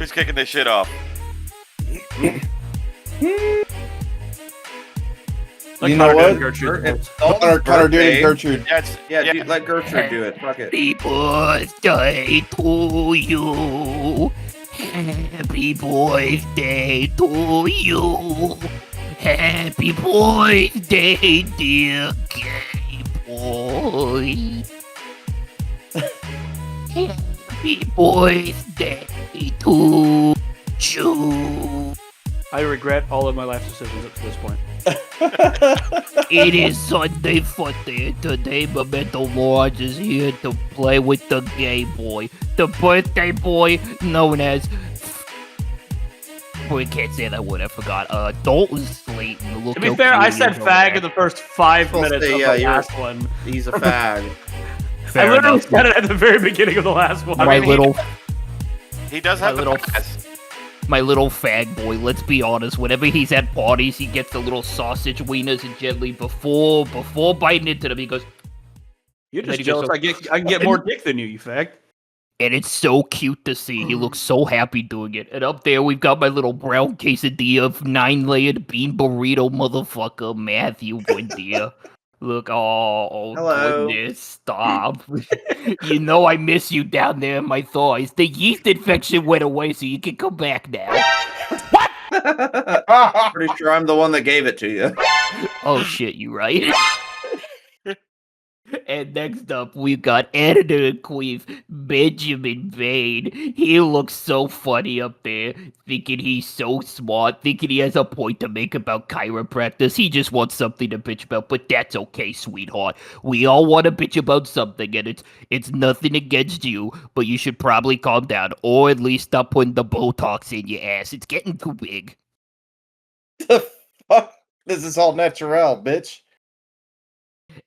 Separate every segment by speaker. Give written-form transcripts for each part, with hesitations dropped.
Speaker 1: Who's kicking this shit off?
Speaker 2: You know what?
Speaker 3: Connor, do it,
Speaker 2: Gertrude.
Speaker 1: Dude,
Speaker 3: let Gertrude do it. Fuck it.
Speaker 4: Happy birthday to you. Happy birthday to you. Happy birthday, dear gay boy. Happy birthday to you.
Speaker 5: I regret all of my life decisions up to this point.
Speaker 4: It is Sunday Funday, and today Memento Lodge is here to play with the gay boy, the birthday boy known as... We can't say that word, I forgot. Dalton Slayton.
Speaker 5: To be fair, I said fag in the first 5 minutes of the last one.
Speaker 3: He's a fag.
Speaker 5: I literally said it at the very beginning of the last one.
Speaker 1: He does have
Speaker 4: little my little fag boy. Let's be honest. Whenever he's at parties, he gets the little sausage wieners and gently before biting into them, he goes.
Speaker 5: You're just jealous. I can get more dick than you fag.
Speaker 4: And it's so cute to see. He looks so happy doing it. And up there, we've got my little brown quesadilla of 9-layered bean burrito motherfucker, Matthew Buendia. Look, oh
Speaker 3: hello.
Speaker 4: Goodness, stop. You know I miss you down there in my thighs. The yeast infection went away, so you can come back now. What?
Speaker 3: Pretty sure I'm the one that gave it to you.
Speaker 4: Oh shit, you right? And next up, we've got editor-in-chief Benjamin Vane. He looks so funny up there, thinking he's so smart, thinking he has a point to make about chiropractors. He just wants something to bitch about, but that's okay, sweetheart. We all want to bitch about something, and it's nothing against you, but you should probably calm down, or at least stop putting the Botox in your ass. It's getting too big.
Speaker 2: The fuck? This is all natural, bitch.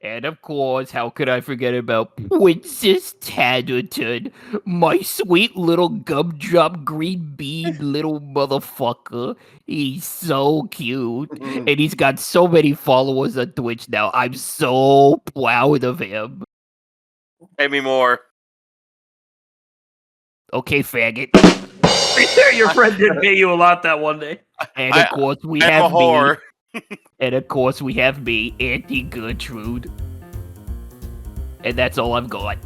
Speaker 4: And of course, how could I forget about Princess Tatterton, my sweet little gumdrop green bean little motherfucker. He's so cute, and he's got so many followers on Twitch now. I'm so proud of him.
Speaker 1: Pay me more.
Speaker 4: Okay, faggot.
Speaker 5: Your friend did pay you a lot that one day.
Speaker 4: And of course, we
Speaker 1: I'm
Speaker 4: have
Speaker 1: a whore.
Speaker 4: And of course, we have me, Auntie Gertrude. And that's all I've got.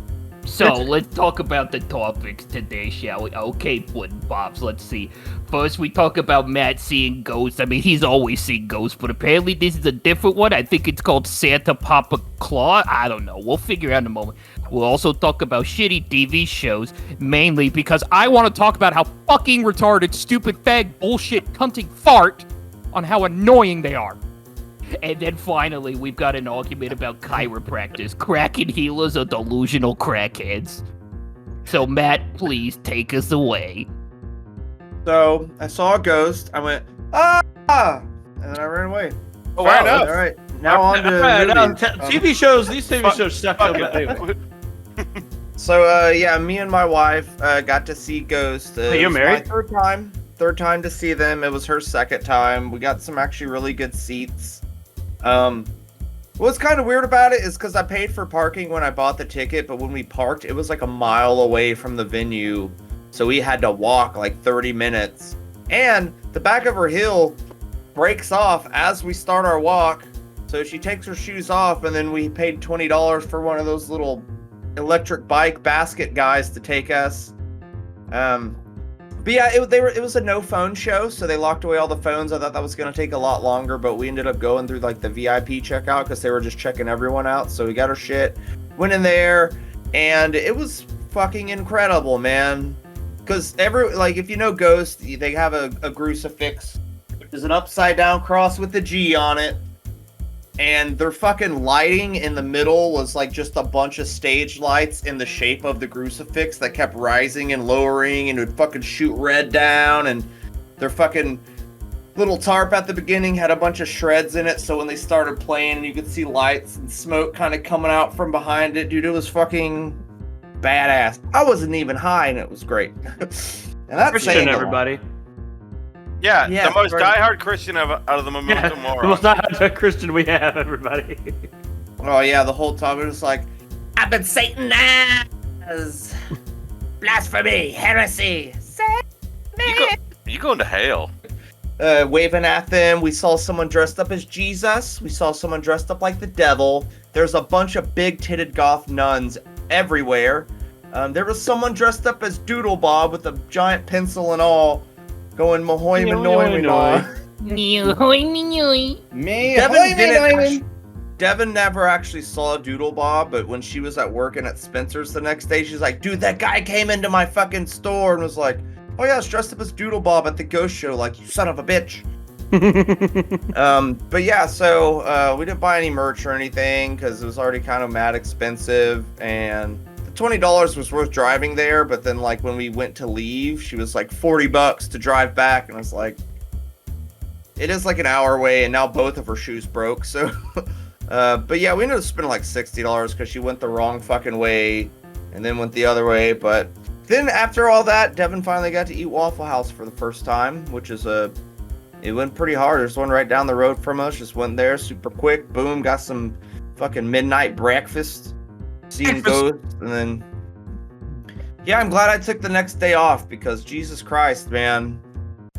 Speaker 4: So, let's talk about the topics today, shall we? Okay, Puddin' Pops, let's see. First, we talk about Matt seeing ghosts. I mean, he's always seen ghosts, but apparently this is a different one. I think it's called Santa Papa Claus. I don't know. We'll figure out in a moment. We'll also talk about shitty TV shows, mainly because I want to talk about how fucking retarded, stupid, fag, bullshit, cunting fart on how annoying they are. And then finally, we've got an argument about chiropractors, cracking healers, or delusional crackheads. So, Matt, please take us away.
Speaker 3: So, I saw a ghost. I went, ah! And then I ran away.
Speaker 1: Oh, wow.
Speaker 3: All right. Now on to movies.
Speaker 5: TV shows. These TV shows suck. Anyway.
Speaker 3: So, yeah, me and my wife got to see ghosts.
Speaker 5: You're married?
Speaker 3: My third time to see them. It was her second time. We got some actually really good seats. What's kind of weird about it is because I paid for parking when I bought the ticket, but when we parked, it was like a mile away from the venue, so we had to walk like 30 minutes. And the back of her heel breaks off as we start our walk, so she takes her shoes off, and then we paid $20 for one of those little electric bike basket guys to take us. But yeah, it was a no phone show, so they locked away all the phones. I thought that was going to take a lot longer, but we ended up going through like the VIP checkout because they were just checking everyone out. So we got our shit, went in there, and it was fucking incredible, man. Because if you know Ghost, they have a crucifix. There's an upside down cross with the G on it. And their fucking lighting in the middle was like just a bunch of stage lights in the shape of the crucifix that kept rising and lowering and would fucking shoot red down. And their fucking little tarp at the beginning had a bunch of shreds in it. So when they started playing, you could see lights and smoke kind of coming out from behind it. Dude, it was fucking badass. I wasn't even high and it was great. And that's
Speaker 5: Christian, everybody.
Speaker 1: Yeah, the most diehard Christian out of the Memento Mori.
Speaker 5: The most diehard Christian we have, everybody.
Speaker 3: Oh yeah, the whole time it was like, I've been Satanized. Blasphemy, heresy.
Speaker 1: You going to hell?
Speaker 3: Waving at them. We saw someone dressed up as Jesus. We saw someone dressed up like the devil. There's a bunch of big-titted goth nuns everywhere. There was someone dressed up as Doodle Bob with a giant pencil and all, going Mahoy Manoy Manoy. Devin never actually saw Doodle Bob, but when she was at working at Spencer's the next day, she's like, dude, that guy came into my fucking store and was like, oh yeah, it's dressed up as Doodle Bob at the ghost show, like, you son of a bitch. But yeah, so we didn't buy any merch or anything because it was already kind of mad expensive, and the $20 was worth driving there, but then like when we went to leave, she was like $40 to drive back, and I was like, it is like an hour away, and now both of her shoes broke, so but yeah, we ended up spending like $60 because she went the wrong fucking way and then went the other way. But then after all that, Devin finally got to eat Waffle House for the first time, which is it went pretty hard. There's one right down the road from us. Just went there super quick. Boom, got some fucking midnight breakfast, seeing ghosts, and then yeah, I'm glad I took the next day off because Jesus Christ, man,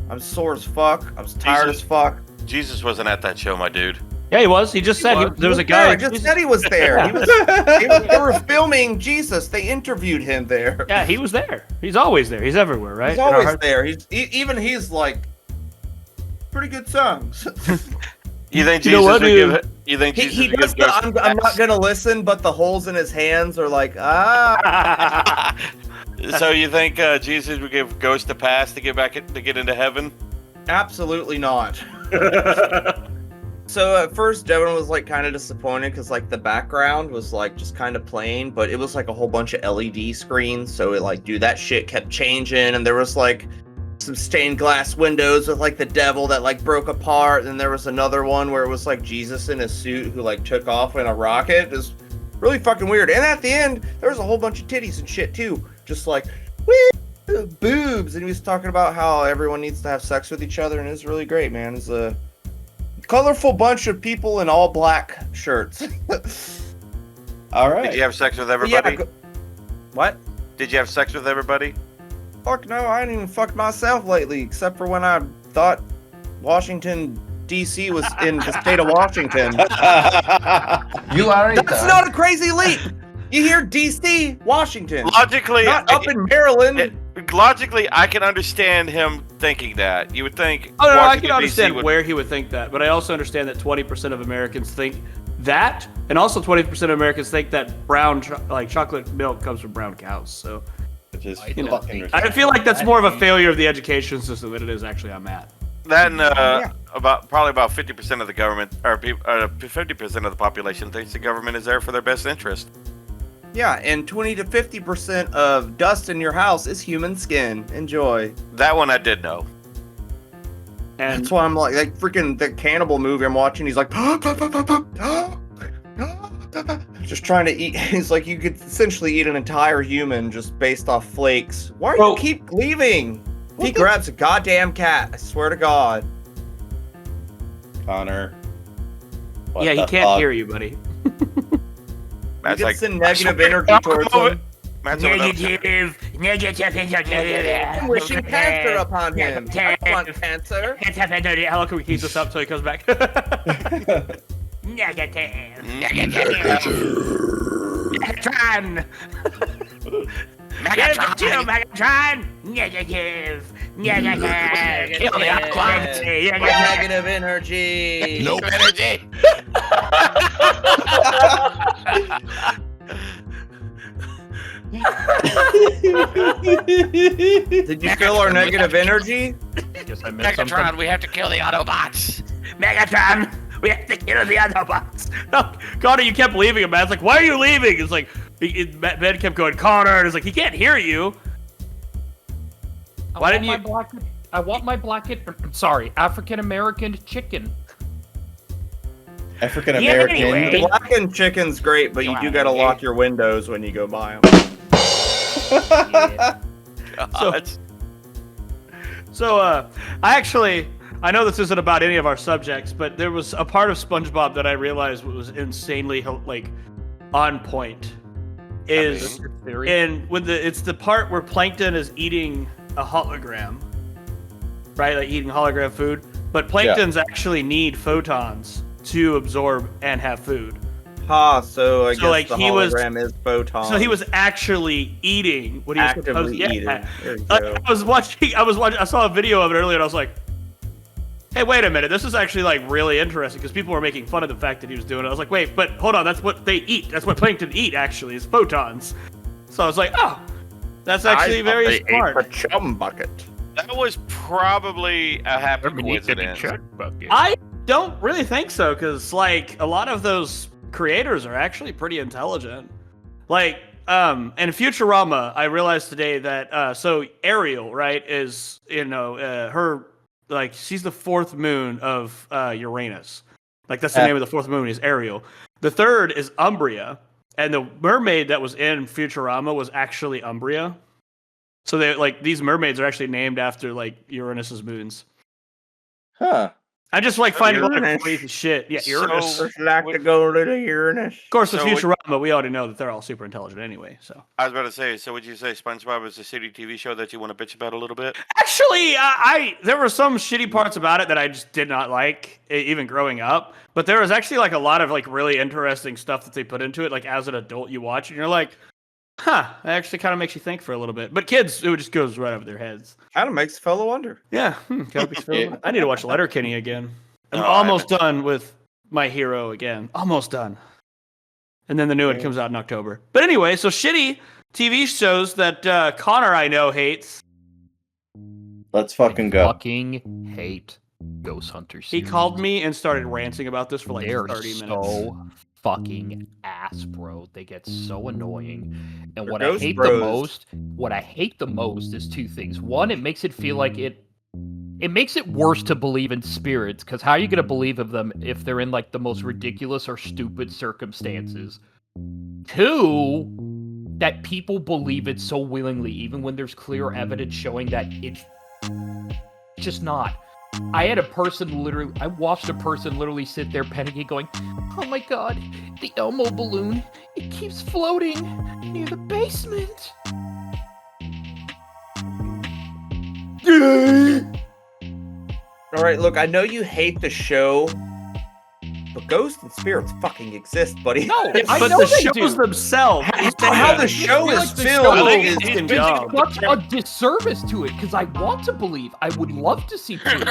Speaker 3: I'm sore as fuck. I was tired as fuck.
Speaker 1: Jesus wasn't at that show, my dude.
Speaker 5: Yeah, he was. He just said there was a guy.
Speaker 3: I just said he was there. They were filming Jesus. They interviewed him there.
Speaker 5: Yeah, he was there. He's always there. He's everywhere, right?
Speaker 3: He's always there. He's like pretty good songs.
Speaker 1: You think Jesus would give it? You think Jesus
Speaker 3: he
Speaker 1: would
Speaker 3: does
Speaker 1: give
Speaker 3: I'm not gonna listen, but the holes in his hands are like
Speaker 1: So you think Jesus would give Ghost a pass to get into heaven?
Speaker 3: Absolutely not. So at first Devin was like kind of disappointed because like the background was like just kind of plain, but it was like a whole bunch of LED screens, so it like, dude, that shit kept changing, and there was like some stained glass windows with like the devil that like broke apart, and there was another one where it was like Jesus in a suit who like took off in a rocket. It was really fucking weird. And at the end there was a whole bunch of titties and shit too, just like whee, boobs, and he was talking about how everyone needs to have sex with each other, and it was really great, man. It's a colorful bunch of people in all black shirts.
Speaker 2: All right.
Speaker 1: Did you have sex with everybody?
Speaker 3: Yeah, what?
Speaker 1: Did you have sex with everybody?
Speaker 3: Fuck no, I ain't even fucked myself lately, except for when I thought Washington, D.C. was in the state of Washington.
Speaker 2: You are.
Speaker 3: That's not a crazy leap. You hear D.C., Washington.
Speaker 1: Logically,
Speaker 3: not up in Maryland.
Speaker 1: Logically, I can understand him thinking that. You would think.
Speaker 5: Oh no, I can
Speaker 1: Washington,
Speaker 5: understand
Speaker 1: DC
Speaker 5: where he would think that, but I also understand that 20% of Americans think that, and also 20% of Americans think that brown, chocolate milk comes from brown cows. So,
Speaker 2: Which is
Speaker 5: you know,
Speaker 2: fucking
Speaker 5: I feel like that's more of a failure of the education system than it is actually on Matt.
Speaker 1: That and probably about 50% of the government, or 50% of the population thinks the government is there for their best interest.
Speaker 3: Yeah, and 20 to 50% of dust in your house is human skin. Enjoy.
Speaker 1: That one I did know.
Speaker 5: And
Speaker 3: that's why I'm like freaking the cannibal movie I'm watching. He's like, just trying to eat. He's like, you could essentially eat an entire human just based off flakes. Why do you keep leaving? He grabs a goddamn cat. I swear to God.
Speaker 2: Connor.
Speaker 5: Yeah, he can't hear you, buddy.
Speaker 3: You can send negative energy towards him.
Speaker 4: Negative energy.
Speaker 3: I'm wishing cancer upon him. I want cancer.
Speaker 5: How long can we keep this up till he comes back?
Speaker 4: Negative. Megatron. Megatron. Negative. Negative. Kill the quality.
Speaker 3: Negative energy.
Speaker 1: Nope. Energy.
Speaker 3: Did you feel our negative energy?
Speaker 4: Megatron, we have to kill the Autobots. Megatron, we have to kill the Autobots.
Speaker 5: No, Connor, you kept leaving him, man. It's like, why are you leaving? It's like, Ben kept going, Connor, and it's like, he can't hear you. Why didn't you?
Speaker 6: I want my African American chicken.
Speaker 2: African American.
Speaker 3: Anyway. Blackened chicken's great, but you do gotta lock your windows when you go buy them.
Speaker 5: I know this isn't about any of our subjects, but there was a part of SpongeBob that I realized was insanely on point. It's the part where Plankton is eating a hologram, right? Like eating hologram food. But planktons actually need photons to absorb and have food.
Speaker 3: So I
Speaker 5: So,
Speaker 3: guess
Speaker 5: like,
Speaker 3: the
Speaker 5: he was-
Speaker 3: hologram is photon.
Speaker 5: So he was actually eating what he was supposed
Speaker 3: actively
Speaker 5: to.
Speaker 3: eating.
Speaker 5: Yeah.
Speaker 3: There you
Speaker 5: Like,
Speaker 3: go.
Speaker 5: I saw a video of it earlier, and I was like, "Hey, wait a minute! This is actually like really interesting," because people were making fun of the fact that he was doing it. I was like, "Wait, but hold on! That's what they eat. That's what plankton eat. Actually, is photons." So I was like, "Oh, that's actually very smart."
Speaker 3: A chum bucket.
Speaker 1: That was probably a happy coincidence.
Speaker 5: I don't really think so, because like a lot of those creators are actually pretty intelligent. Like, in Futurama, I realized today that so Ariel, right, is her, like, she's the fourth moon of Uranus. Like, that's the name of the fourth moon is Ariel. The third is Umbria, and the mermaid that was in Futurama was actually Umbria. So they like these mermaids are actually named after like Uranus's moons.
Speaker 2: Huh.
Speaker 5: I just like finding a lot of
Speaker 3: Uranus.
Speaker 5: crazy shit. Yeah, Uranus.
Speaker 1: So-
Speaker 3: Just like to go to the Uranus.
Speaker 5: Of course, with
Speaker 1: So
Speaker 5: Futurama, we already know that they're all super intelligent anyway. So
Speaker 1: I was about to say, so would you say SpongeBob is a shitty TV show that you want to bitch about a little bit?
Speaker 5: actually, I there were some shitty parts about it that I just did not like, even growing up. But there was actually like a lot of like really interesting stuff that they put into it. Like as an adult, you watch and you're like, huh, that actually kind of makes you think for a little bit. But kids, it just goes right over their heads.
Speaker 3: Kind of makes a fellow wonder.
Speaker 5: Yeah,
Speaker 2: Yeah.
Speaker 5: I need to watch Letterkenny again. I'm
Speaker 1: No, I
Speaker 5: almost done with My Hero again. Almost done. And then the new one
Speaker 2: Yeah.
Speaker 5: comes out in October. But anyway, so shitty TV shows that Connor I know hates.
Speaker 2: Let's fucking go.
Speaker 4: Fucking hate Ghost Hunters.
Speaker 5: He called me and started ranting about this for like
Speaker 4: They're
Speaker 5: 30 minutes.
Speaker 4: so fucking ass, bro. They get so annoying. And
Speaker 3: They're
Speaker 4: what I
Speaker 3: ghost
Speaker 4: hate
Speaker 3: bros.
Speaker 4: the most is two things. One, it makes it feel like it makes it worse to believe in spirits, because how are you gonna believe of them if they're in like the most ridiculous or stupid circumstances? Two, that people believe it so willingly, even when there's clear evidence showing that it's just not. I watched a person literally sit there panicking going, "Oh my god, the Elmo balloon, it keeps floating near the basement."
Speaker 3: All right, look, I know you hate the show, but ghosts and spirits fucking exist, buddy.
Speaker 4: No, I
Speaker 5: But
Speaker 4: know
Speaker 5: the
Speaker 4: they
Speaker 5: shows
Speaker 4: do.
Speaker 5: themselves.
Speaker 3: How the show
Speaker 4: feel
Speaker 3: is
Speaker 4: like the
Speaker 3: filled
Speaker 4: show
Speaker 3: is
Speaker 5: is
Speaker 4: It's
Speaker 5: dumb.
Speaker 4: such a disservice to it, because I want to believe. I would love to see proof.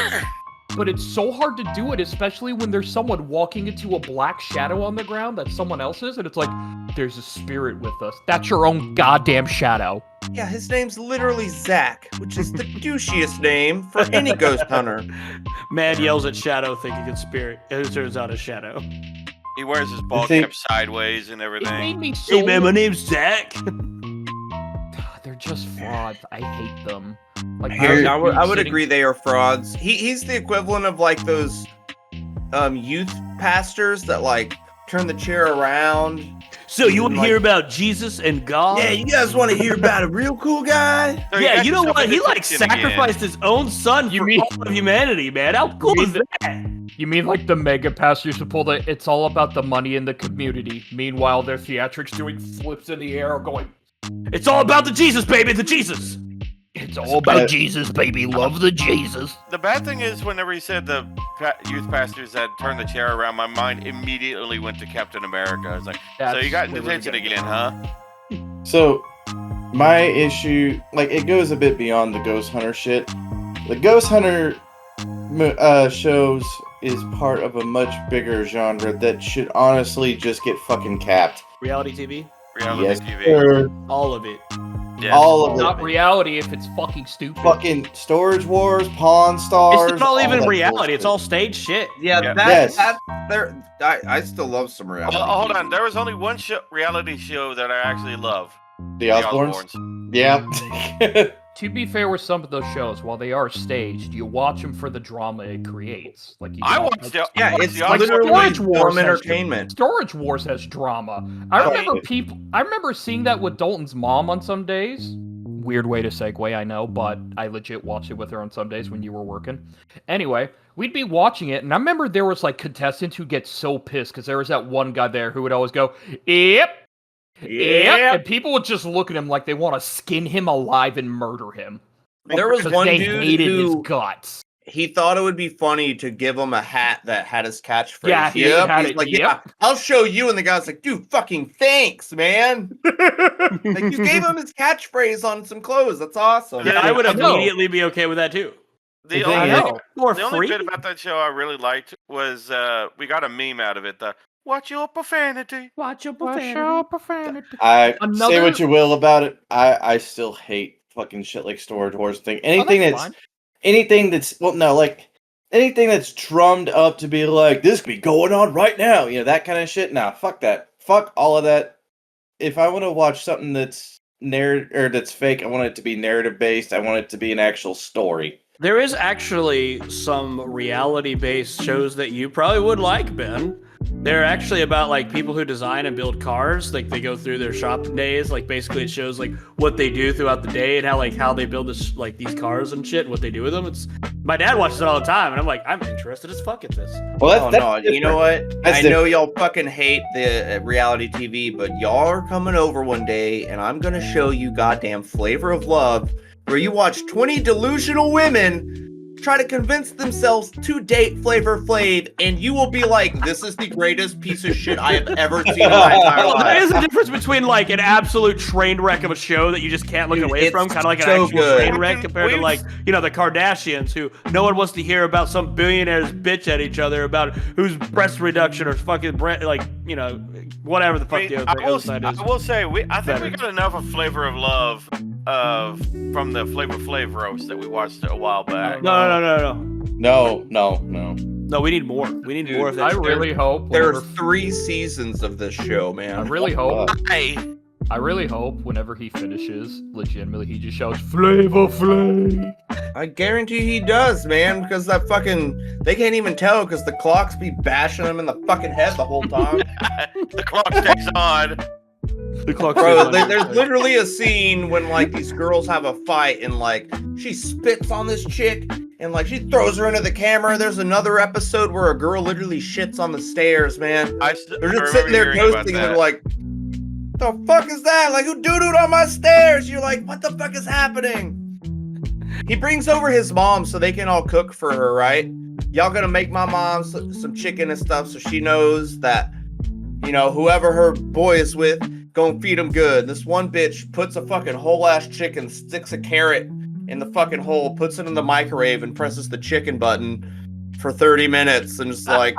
Speaker 4: But it's so hard to do it, especially when there's someone walking into a black shadow on the ground that's someone else's, and it's like, there's a spirit with us. That's your own goddamn shadow.
Speaker 3: Yeah, his name's literally Zach, which is the douchiest name for any ghost hunter.
Speaker 5: Man yells at Shadow thinking it's spirit. It turns out it's Shadow.
Speaker 1: He wears his ball
Speaker 2: think-
Speaker 1: cap sideways and
Speaker 4: It made
Speaker 1: everything.
Speaker 4: me so...
Speaker 5: Hey man, my name's Zach.
Speaker 4: They're just frauds. I hate them. Like,
Speaker 3: I would
Speaker 4: sitting-
Speaker 3: agree they are frauds. He's the equivalent of like those youth pastors that like turn the chair around.
Speaker 5: So you want to
Speaker 3: Like-
Speaker 5: hear about Jesus and God?
Speaker 3: Yeah, you guys want to hear about a real cool guy?
Speaker 1: So he
Speaker 5: Yeah,
Speaker 1: got
Speaker 5: you know
Speaker 1: himself
Speaker 5: what? He
Speaker 1: into
Speaker 5: like
Speaker 1: fiction again.
Speaker 5: sacrificed his own son
Speaker 4: You
Speaker 5: for
Speaker 4: mean-
Speaker 5: all of humanity, man. How cool is that?
Speaker 4: You mean like the mega pastors who pull the "it's all about the money in the community"? Meanwhile, their theatrics doing flips in the air, going,
Speaker 5: It's all about the Jesus, baby, the Jesus.
Speaker 4: "It's all about Jesus, baby. Love the Jesus."
Speaker 1: The bad thing is, whenever he said the youth pastors that turned the chair around, my mind immediately went to Captain America. I was like, so you got detention again, huh?
Speaker 2: So, my issue, like, it goes a bit beyond the Ghost Hunter shit. The Ghost Hunter shows is part of a much bigger genre that should honestly just get fucking capped.
Speaker 5: Reality TV,
Speaker 1: Reality
Speaker 2: Yes,
Speaker 1: TV.
Speaker 2: sir.
Speaker 5: all of it.
Speaker 1: Yes.
Speaker 2: All of
Speaker 4: Not
Speaker 2: it.
Speaker 4: reality if it's fucking stupid.
Speaker 2: Fucking Storage Wars, Pawn Stars.
Speaker 5: It's not even
Speaker 2: that
Speaker 5: reality. It's
Speaker 2: bullshit.
Speaker 5: all stage shit.
Speaker 3: Yeah,
Speaker 1: Yeah.
Speaker 2: Yes.
Speaker 3: that's there. I still love some reality.
Speaker 1: Hold on, there was only one reality show that I actually love.
Speaker 2: The Osbournes. Yeah.
Speaker 4: To be fair with some of those shows, while they are staged, you watch them for the drama it creates. Like you
Speaker 1: I
Speaker 4: watch-
Speaker 1: watched the
Speaker 3: Yeah,
Speaker 1: watched
Speaker 3: it's
Speaker 1: the Osbournes.
Speaker 3: literally
Speaker 4: Storage Wars
Speaker 3: film
Speaker 4: has-
Speaker 3: entertainment.
Speaker 4: Storage Wars has drama. I remember seeing that with Dalton's mom on some days. Weird way to segue, I know, but I legit watched it with her on some days when you were working. Anyway, we'd be watching it, and I remember there was like contestants who get so pissed because there was that one guy there who would always go, "Yep, yep," and people would just look at him like they want to skin him alive and murder him.
Speaker 3: There was
Speaker 4: Because
Speaker 3: one
Speaker 4: they
Speaker 3: dude
Speaker 4: hated his
Speaker 3: who
Speaker 4: guts.
Speaker 3: he thought it would be funny to give him a hat that had his catchphrase.
Speaker 4: Yeah, he
Speaker 3: Yep.
Speaker 4: had
Speaker 3: He's
Speaker 4: it,
Speaker 3: like,
Speaker 4: yep.
Speaker 3: yeah, I'll show you. And the guy's like, dude, fucking thanks, man. Like, you gave him his catchphrase on some clothes. That's awesome.
Speaker 5: Yeah, I would
Speaker 6: I know.
Speaker 5: immediately be okay with that too.
Speaker 1: The
Speaker 2: The thing
Speaker 1: only,
Speaker 2: is-
Speaker 6: know.
Speaker 5: More
Speaker 1: the only
Speaker 5: free.
Speaker 1: bit about that show I really liked was we got a meme out of it. The watch your profanity.
Speaker 5: Watch your
Speaker 6: profanity.
Speaker 2: I say
Speaker 6: Another-
Speaker 2: what you will about it. I still hate fucking shit like Storage Wars thing. Anything
Speaker 6: that's
Speaker 2: that's anything that's anything that's drummed up to be like this could be going on right now. You know, that kind of shit. Nah, fuck that. Fuck all of that. If I want to watch something that's that's fake, I want it to be narrative based. I want it to be an actual story.
Speaker 5: There is actually some reality-based shows that you probably would like, Ben. They're actually about like people who design and build cars. Like they go through their shopping days. Like basically, it shows like what they do throughout the day and how they build this like these cars and shit. And what they do with them. It's my dad watches it all the time, and I'm like, I'm interested as fuck at this.
Speaker 2: Well, that's
Speaker 3: no, you know what?
Speaker 2: That's
Speaker 3: I know y'all fucking hate the reality TV, but y'all are coming over one day, and I'm gonna show you goddamn Flavor of Love, where you watch 20 delusional women try to convince themselves to date Flavor Flav, and you will be like, this is the greatest piece of shit I have ever seen in my entire
Speaker 5: Well, there
Speaker 3: life.
Speaker 5: is a difference between like an absolute train wreck of a show that you just can't look
Speaker 3: Dude,
Speaker 5: away
Speaker 3: it's
Speaker 5: from, kind of like an
Speaker 3: so
Speaker 5: actual
Speaker 3: good.
Speaker 5: train wreck compared to
Speaker 1: We've-
Speaker 5: like, you know, the Kardashians, who no one wants to hear about some billionaires bitch at each other about whose breast reduction or fucking like, you know, whatever the fuck
Speaker 1: I,
Speaker 5: the
Speaker 1: mean,
Speaker 5: other side is.
Speaker 1: I will say, I think we
Speaker 5: better.
Speaker 1: got enough of Flavor of Love from the Flavor Flav roast that we watched a while back.
Speaker 5: No, we need more. We need
Speaker 3: Dude,
Speaker 5: more of that
Speaker 6: I
Speaker 5: shit.
Speaker 6: really hope.
Speaker 3: There are
Speaker 6: Whenever,
Speaker 3: 3 seasons of this show, man.
Speaker 6: I really hope.
Speaker 1: Hey,
Speaker 6: I really hope whenever he finishes, legitimately, he just shouts "Flavor Flav."
Speaker 3: I guarantee he does, man, because that fucking they can't even tell because the clocks be bashing him in the fucking head the whole time.
Speaker 1: the clock sticks on.
Speaker 5: The clock
Speaker 3: Bro,
Speaker 5: says
Speaker 3: there's
Speaker 5: 100%.
Speaker 3: literally a scene when like these girls have a fight and like she spits on this chick and like she throws her into the camera. There's another episode where a girl literally shits on the stairs, man. They're just sitting there ghosting and they're like, the fuck is that? Like, who doo-dooed on my stairs? You're like, what the fuck is happening? He brings over his mom so they can all cook for her, right? Y'all gonna make my mom some chicken and stuff so she knows that, you know, whoever her boy is with, gonna feed him good. This one bitch puts a fucking whole ass chicken, sticks a carrot in the fucking hole, puts it in the microwave and presses the chicken button for 30 minutes and just like,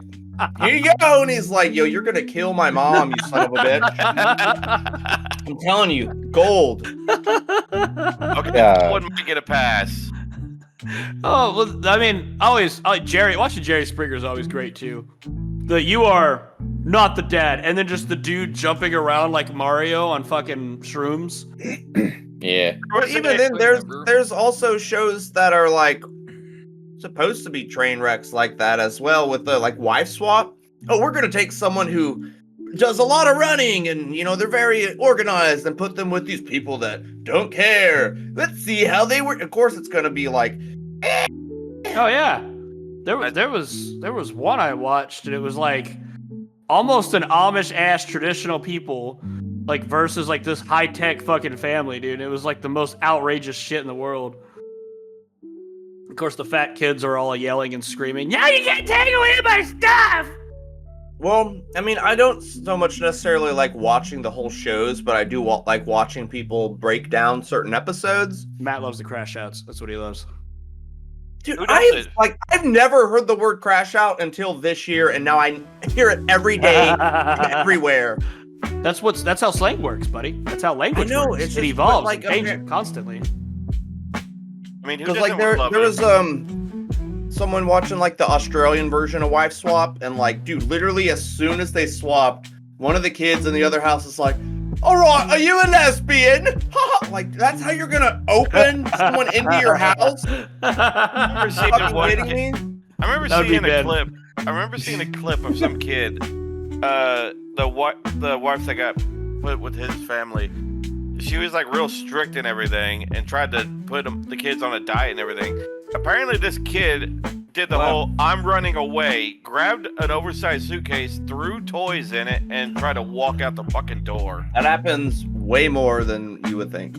Speaker 3: here you go. And he's like, yo, you're gonna kill my mom, you son of a bitch. I'm telling you, gold.
Speaker 1: Okay,
Speaker 2: Yeah.
Speaker 1: one might get a pass.
Speaker 5: Oh, well, I mean, watching Jerry Springer is always great too. You are not the dad, and then just the dude jumping around like Mario on fucking shrooms.
Speaker 2: Yeah.
Speaker 3: But even then, there's also shows that are like supposed to be train wrecks like that as well, with the like wife swap. Oh, we're gonna take someone who does a lot of running and you know they're very organized and put them with these people that don't care. Let's see how they work. Of course, it's gonna be like,
Speaker 5: Oh yeah, there was one I watched, and it was like almost an Amish ass traditional people, like versus like this high tech fucking family, dude. It was like the most outrageous shit in the world. Of course, the fat kids are all yelling and screaming, "Now you can't take away my stuff!"
Speaker 3: well, I mean, I don't so much necessarily like watching the whole shows, but I do like watching people break down certain episodes.
Speaker 5: Matt loves the crash outs. That's what he loves.
Speaker 3: Dude,
Speaker 1: Who does
Speaker 3: I've never heard the word crash out until this year, and now I hear it every day, everywhere.
Speaker 5: That's how slang works, buddy. That's how language
Speaker 3: I know,
Speaker 5: works.
Speaker 3: it's
Speaker 5: It
Speaker 3: just-
Speaker 5: evolves
Speaker 3: but, like,
Speaker 5: and changes constantly.
Speaker 1: I mean, who
Speaker 3: Because
Speaker 1: doesn't
Speaker 3: like
Speaker 1: love
Speaker 3: there
Speaker 1: it?
Speaker 3: was someone watching like the Australian version of Wife Swap, and like, dude, literally as soon as they swapped, one of the kids in the other house is like, "All right, are you a lesbian?" Like that's how you're gonna open someone into your house?
Speaker 1: I remember seeing
Speaker 3: Fucking
Speaker 1: one
Speaker 3: kidding
Speaker 1: kid-
Speaker 3: me?
Speaker 1: I remember
Speaker 5: That would be
Speaker 1: seeing a
Speaker 5: bad.
Speaker 1: clip. I remember seeing a clip of some kid, the wife that got put with his family. She was like real strict and everything, and tried to put the kids on a diet and everything. Apparently, this kid did the whole "I'm running away," grabbed an oversized suitcase, threw toys in it, and tried to walk out the fucking door.
Speaker 3: That happens way more than you would think.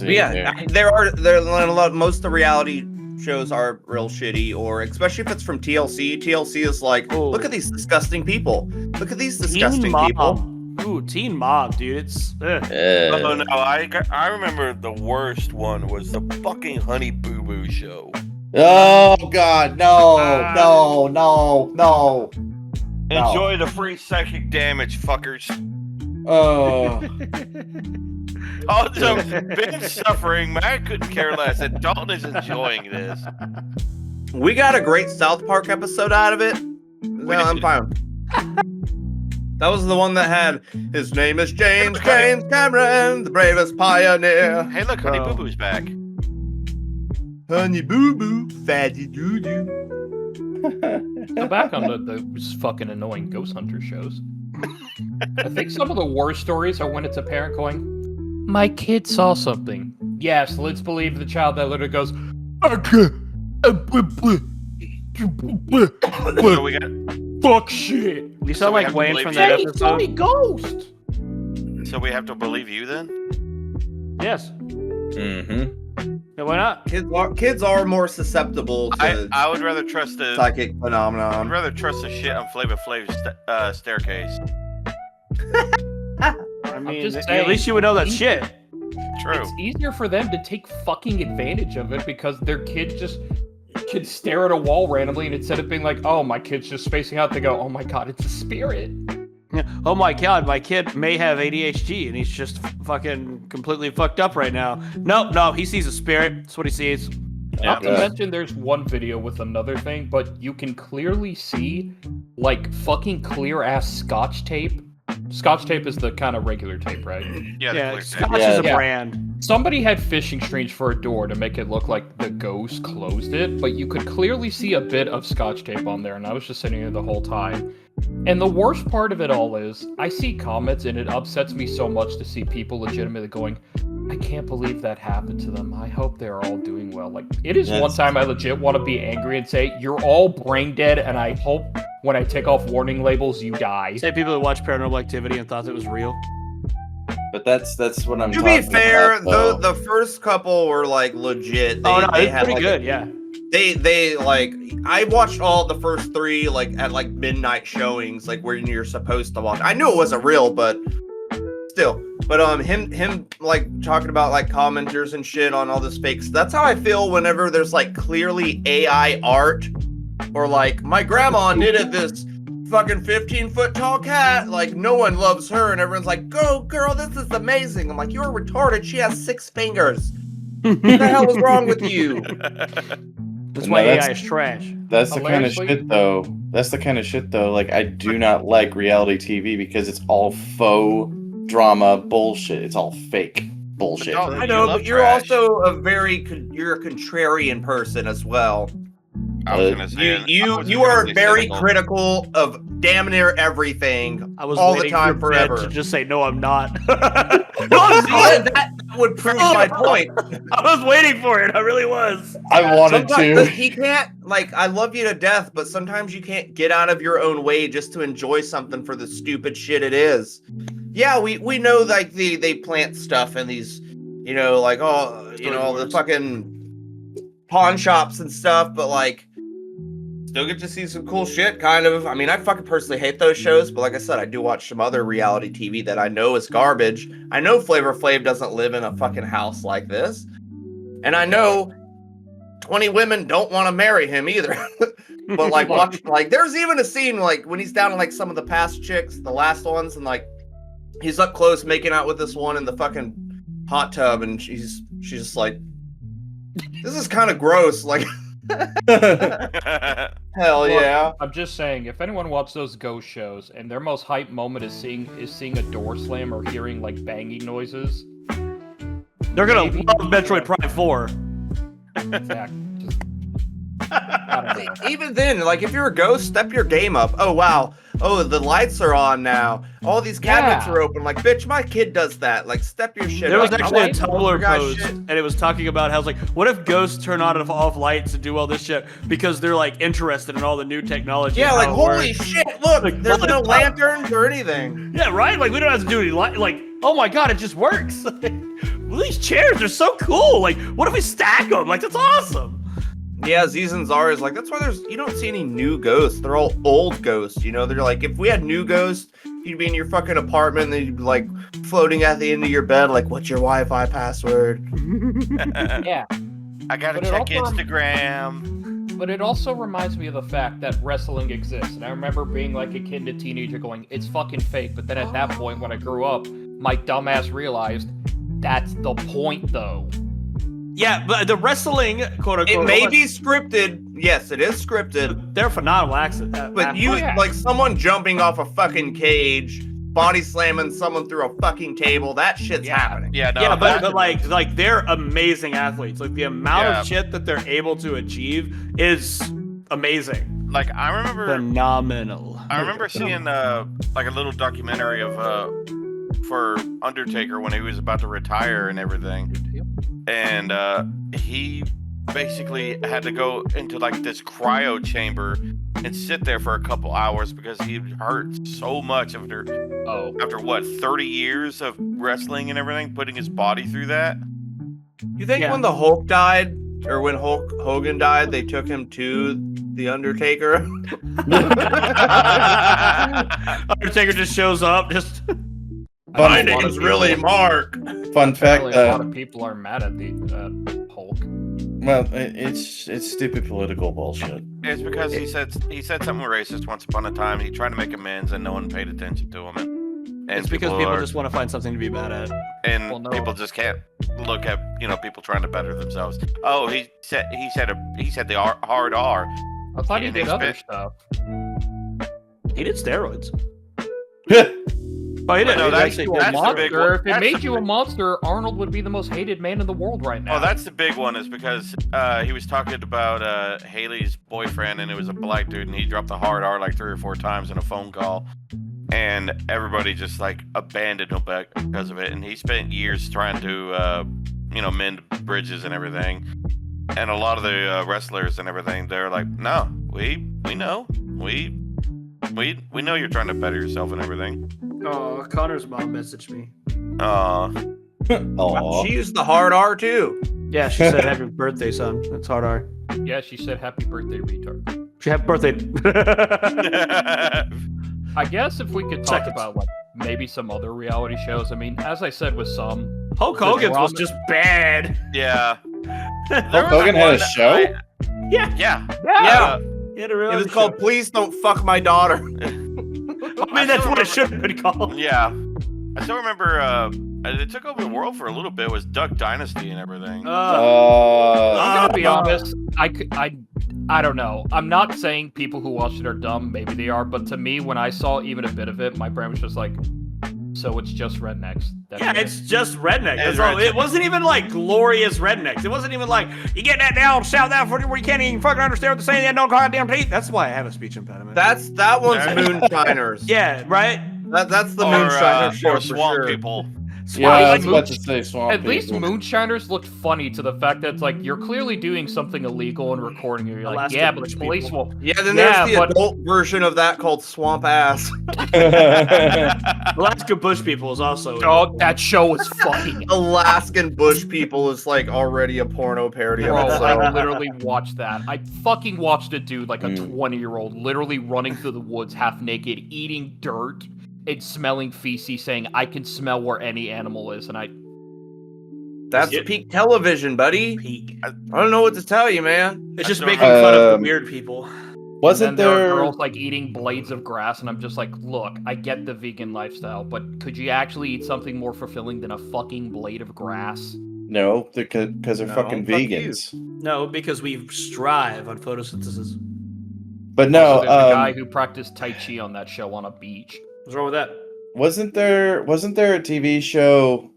Speaker 2: seeing
Speaker 3: Yeah,
Speaker 2: there.
Speaker 3: there are a lot. Most of the reality shows are real shitty, or especially if it's from TLC. TLC is like, look at these disgusting people. Look at these disgusting people.
Speaker 5: Ooh, Teen Mom, dude. It's
Speaker 1: Oh no, I remember the worst one was the fucking Honey Boo Boo show.
Speaker 2: Oh God, no.
Speaker 1: Enjoy the free psychic damage, fuckers.
Speaker 2: Oh,
Speaker 1: Dalton's been suffering. Matt couldn't care less, and Dalton is enjoying this.
Speaker 3: We got a great South Park episode out of it. No, I'm fine. That was the one that had his name is James Cameron, the bravest pioneer.
Speaker 1: Hey, look, Honey Boo Boo's back.
Speaker 3: Honey Boo Boo, fatty doo doo.
Speaker 6: So back on the fucking annoying ghost hunter shows. I think some of the worst stories are when it's a parent going, "My kid saw something." Yes, let's believe the child that literally goes,
Speaker 1: So we got.
Speaker 6: "Fuck shit."
Speaker 5: You
Speaker 1: So
Speaker 5: sound
Speaker 1: we
Speaker 5: like
Speaker 1: have to
Speaker 5: Wayne
Speaker 1: believe
Speaker 5: from
Speaker 1: you.
Speaker 5: that
Speaker 6: Hey, it's only
Speaker 5: episode.
Speaker 6: ghost.
Speaker 1: So we have to believe you then?
Speaker 5: Yes.
Speaker 2: mm-hmm.
Speaker 5: Yeah, why not?
Speaker 3: Kids are more susceptible to
Speaker 1: I would rather trust the.
Speaker 3: psychic
Speaker 1: I'd
Speaker 3: phenomenon.
Speaker 1: rather trust the shit on Flavor Flav's staircase.
Speaker 5: I mean,
Speaker 6: just
Speaker 5: at
Speaker 6: saying.
Speaker 5: least you would know that shit.
Speaker 1: True.
Speaker 6: It's easier for them to take fucking advantage of it because their kids just can stare at a wall randomly, and instead of being like, "Oh, my kid's just spacing out," they go, "Oh my god, it's a spirit."
Speaker 5: Oh my god, my kid may have ADHD and he's just fucking completely fucked up right now. No, he sees a spirit. That's what he sees.
Speaker 6: Not to
Speaker 2: Yeah.
Speaker 6: mention, there's one video with another thing, but you can clearly see, like, fucking clear-ass Scotch tape. Scotch tape is the kind of regular tape, right?
Speaker 1: Yeah, the
Speaker 5: Yeah,
Speaker 1: clear
Speaker 5: Scotch
Speaker 1: tape.
Speaker 5: is a
Speaker 6: Yeah.
Speaker 5: brand.
Speaker 6: Somebody had fishing strings for a door to make it look like the ghost closed it, but you could clearly see a bit of Scotch tape on there, and I was just sitting there the whole time. And the worst part of it all is, I see comments, and it upsets me so much to see people legitimately going, "I can't believe that happened to them. I hope they're all doing well." Like, it is one
Speaker 2: That's-
Speaker 6: time I legit want to be angry and say, "You're all brain dead, and I hope when I take off warning labels, you die."
Speaker 5: Say people that watch Paranormal Activity and thought it was real.
Speaker 2: But that's what I'm
Speaker 3: To
Speaker 2: talking
Speaker 3: be fair,
Speaker 2: about,
Speaker 3: the first couple were like legit.
Speaker 5: Oh no, it's
Speaker 3: had,
Speaker 5: pretty
Speaker 3: like,
Speaker 5: good. Yeah.
Speaker 3: They like I watched all the first three like at like midnight showings, like where you're supposed to watch. I knew it wasn't real, but still. But him like talking about like commenters and shit on all this fakes. That's how I feel whenever there's like clearly AI art, or like my grandma knitted this fucking 15-foot tall cat. Like no one loves her, and everyone's like, "Go girl, this is amazing." I'm like, "You're retarded. She has 6 fingers. What the hell is wrong with you?"
Speaker 5: That's
Speaker 2: No,
Speaker 5: why
Speaker 2: that's-
Speaker 5: AI is trash.
Speaker 2: That's the kind of
Speaker 6: Hilariously-
Speaker 2: shit, though. That's the kind of shit, though. Like, I do not like reality TV because it's all faux drama bullshit. It's all fake bullshit.
Speaker 1: But
Speaker 3: I
Speaker 1: You
Speaker 3: know,
Speaker 1: love
Speaker 3: but you're
Speaker 1: trash.
Speaker 3: also you're a contrarian person as well.
Speaker 1: I was gonna say.
Speaker 3: You are very critical of damn near everything
Speaker 5: I was
Speaker 3: all the
Speaker 5: waiting
Speaker 3: time
Speaker 5: for Ned
Speaker 3: forever.
Speaker 5: to just say no, I'm not.
Speaker 3: No, that would prove my point.
Speaker 5: I was waiting for it. I really was.
Speaker 2: I wanted
Speaker 3: Sometimes
Speaker 2: to.
Speaker 3: he can't, like, I love you to death, but sometimes you can't get out of your own way just to enjoy something for the stupid shit it is. Yeah, we know like they plant stuff in these, you know, like all the
Speaker 5: Storyboards.
Speaker 3: fucking pawn shops and stuff, but like still get to see some cool shit, kind of. I mean, I fucking personally hate those shows, but like I said, I do watch some other reality TV that I know is garbage. I know Flavor Flav doesn't live in a fucking house like this. And I know 20 women don't want to marry him either. But like watch, like there's even a scene like when he's down in like some of the past chicks, the last ones, and like he's up close making out with this one in the fucking hot tub, and she's just like, this is kind of gross. Like, hell
Speaker 6: Look,
Speaker 3: yeah.
Speaker 6: I'm just saying, if anyone watched those ghost shows and their most hype moment is seeing a door slam or hearing like banging noises,
Speaker 5: They're gonna
Speaker 6: Maybe.
Speaker 5: love Metroid Prime 4.
Speaker 6: Zach, just, I don't know.
Speaker 3: Even then, like if you're a ghost, step your game up. Oh wow. Oh, the lights are on now. All these cabinets
Speaker 6: Yeah.
Speaker 3: are open. Like, bitch, my kid does that. Like, step your shit
Speaker 5: There
Speaker 3: up.
Speaker 5: was
Speaker 3: I
Speaker 5: actually a
Speaker 3: want
Speaker 5: Tumblr
Speaker 3: guys
Speaker 5: post,
Speaker 3: shit.
Speaker 5: and it was talking about how it's like, what if ghosts turn on and off lights and do all this shit because they're like interested in all the new technology?
Speaker 3: Yeah,
Speaker 5: and
Speaker 3: like
Speaker 5: how it
Speaker 3: holy
Speaker 5: works.
Speaker 3: shit! Look,
Speaker 5: Like,
Speaker 3: there's
Speaker 5: what
Speaker 3: no
Speaker 5: the-
Speaker 3: lanterns or anything.
Speaker 5: Yeah, right. Like we don't have to do any like. Oh my god, it just works. these chairs are so cool. Like, what if we stack them? Like, that's awesome.
Speaker 3: Yeah, Aziz and Zara is like, that's why you don't see any new ghosts. They're all old ghosts, you know? They're like, if we had new ghosts, you'd be in your fucking apartment and then you'd be like floating at the end of your bed, like, what's your Wi-Fi password?
Speaker 6: Yeah.
Speaker 1: I gotta
Speaker 6: But it
Speaker 1: check
Speaker 6: also-
Speaker 1: Instagram.
Speaker 6: But it also reminds me of the fact that wrestling exists. And I remember being like a kid and a teenager going, it's fucking fake. But then at that point, when I grew up, my dumbass realized that's the point, though.
Speaker 5: Yeah, but the wrestling, quote unquote,
Speaker 3: It may be scripted. Yes, it is scripted.
Speaker 5: they're phenomenal actors.
Speaker 3: But you,
Speaker 6: yeah.
Speaker 3: like someone jumping off a fucking cage, body slamming someone through a fucking table, that shit's
Speaker 6: Yeah.
Speaker 3: happening.
Speaker 1: Yeah, no.
Speaker 5: yeah,
Speaker 1: that-
Speaker 5: but like they're amazing athletes. Like the amount
Speaker 1: Yeah.
Speaker 5: of shit that they're able to achieve is amazing.
Speaker 1: like I remember
Speaker 5: Phenomenal.
Speaker 1: I remember seeing like a little documentary of for Undertaker when he was about to retire and everything. And he basically had to go into like this cryo chamber and sit there for a couple hours because he hurt so much after what 30 years of wrestling and everything, putting his body through that.
Speaker 3: You think
Speaker 5: Yeah.
Speaker 3: when the Hulk died, or when Hulk Hogan died, they took him to the Undertaker?
Speaker 5: Undertaker just shows up, just
Speaker 3: My
Speaker 2: Fun,
Speaker 3: name's really Mark.
Speaker 2: fun fact.
Speaker 6: Apparently, a lot of people are mad at the Hulk.
Speaker 2: Well, it's stupid political bullshit.
Speaker 1: It's because he said something racist once upon a time. He tried to make amends and no one paid attention to him. And
Speaker 5: it's because
Speaker 1: people
Speaker 5: people
Speaker 1: are-
Speaker 5: just want to find something to be bad at.
Speaker 1: and
Speaker 6: Well, no.
Speaker 1: people just can't look at people trying to better themselves. Oh, he said the hard R.
Speaker 6: I thought he
Speaker 1: And
Speaker 6: did
Speaker 1: they
Speaker 6: other
Speaker 1: spent-
Speaker 6: stuff.
Speaker 5: He did steroids.
Speaker 2: Yeah.
Speaker 5: Oh, he did.
Speaker 1: no,
Speaker 5: He
Speaker 1: that's-
Speaker 5: actually
Speaker 6: You
Speaker 5: did.
Speaker 6: a
Speaker 1: that's the big
Speaker 6: monster.
Speaker 1: one.
Speaker 6: If it
Speaker 1: That's
Speaker 6: made
Speaker 1: the
Speaker 6: you a
Speaker 1: big-
Speaker 6: monster, Arnold would be the most hated man in the world right now.
Speaker 1: Oh, that's the big one, is because he was talking about Haley's boyfriend, and it was a black dude, and he dropped the hard R like 3 or 4 times in a phone call, and everybody just like abandoned him because of it. And he spent years trying to mend bridges and everything. And a lot of the wrestlers and everything, they're like, no, we know, we know you're trying to better yourself and everything.
Speaker 5: Oh, Connor's mom messaged me.
Speaker 2: Aw.
Speaker 3: She used the hard R too.
Speaker 5: Yeah, she said happy birthday, son. That's hard R.
Speaker 6: Yeah, she said happy birthday, retard.
Speaker 5: She happy birthday.
Speaker 6: I guess if we could talk
Speaker 5: Seconds.
Speaker 6: about like maybe some other reality shows. I mean, as I said with some,
Speaker 5: Hulk Hogan's was just bad.
Speaker 1: Yeah.
Speaker 2: Hulk Hogan had a show?
Speaker 1: Yeah.
Speaker 5: Yeah. He had a
Speaker 3: It
Speaker 5: reality
Speaker 3: was called
Speaker 5: show.
Speaker 3: "Please Don't Fuck My Daughter."
Speaker 5: I mean, that's what it should have been called.
Speaker 1: Yeah. I still remember it took over the world for a little bit. It was Duck Dynasty and everything.
Speaker 6: I'm gonna be
Speaker 5: Uh,
Speaker 6: honest. I don't know. I'm not saying people who watch it are dumb. Maybe they are. But to me, when I saw even a bit of it, my brain was just like, so it's just rednecks. That's
Speaker 5: Yeah,
Speaker 6: it.
Speaker 5: it's just redneck. That's
Speaker 1: It's
Speaker 5: all.
Speaker 1: redneck.
Speaker 5: It wasn't even like glorious rednecks. It wasn't even like you get that down, shout that for where you can't even fucking understand what they're saying. They had no goddamn teeth. That's why I have a speech impediment.
Speaker 3: That one's
Speaker 1: Yeah.
Speaker 3: Moonshiners.
Speaker 5: yeah, right.
Speaker 3: That's the
Speaker 1: or
Speaker 3: Moonshiner show
Speaker 1: or
Speaker 3: for
Speaker 1: Swamp
Speaker 3: sure.
Speaker 1: People.
Speaker 2: Yeah, I
Speaker 6: like
Speaker 2: was about to say Swamp
Speaker 6: At least
Speaker 2: People.
Speaker 6: Moonshiners looked funny to the fact that it's like you're clearly doing something illegal and recording it. You're like,
Speaker 5: Alaska
Speaker 6: yeah, but
Speaker 5: Bush
Speaker 6: the police
Speaker 5: people.
Speaker 6: will.
Speaker 3: Yeah, then
Speaker 6: Yeah,
Speaker 3: there's the
Speaker 6: but-
Speaker 3: adult version of that called Swamp Ass.
Speaker 5: Alaska Bush People is also.
Speaker 6: Oh, that show was fucking.
Speaker 3: Alaskan Bush People is like already a porno parody of
Speaker 6: Bro, I
Speaker 3: itself.
Speaker 6: literally watched that. I fucking watched a dude, like a
Speaker 2: Mm.
Speaker 6: 20-year-old, literally running through the woods half naked, eating dirt and smelling feces, saying, I can smell where any animal is. And I.
Speaker 3: That's
Speaker 5: Yeah.
Speaker 3: peak television, buddy.
Speaker 5: peak.
Speaker 3: I don't know what to tell you, man.
Speaker 5: It's just
Speaker 1: I
Speaker 5: making
Speaker 1: still
Speaker 5: fun of the
Speaker 2: Um,
Speaker 5: weird people.
Speaker 2: Wasn't
Speaker 6: and then there are
Speaker 2: there?
Speaker 6: girls like eating blades of grass, and I'm just like, look, I get the vegan lifestyle, but could you actually eat something more fulfilling than a fucking blade of grass?
Speaker 2: No, because they're
Speaker 3: No,
Speaker 2: fucking
Speaker 3: fuck you.
Speaker 2: vegans.
Speaker 5: No, because we strive on photosynthesis.
Speaker 2: But no,
Speaker 6: Also, there's a guy who practiced Tai Chi on that show on a beach.
Speaker 5: What's wrong with that?
Speaker 2: wasn't there a TV show?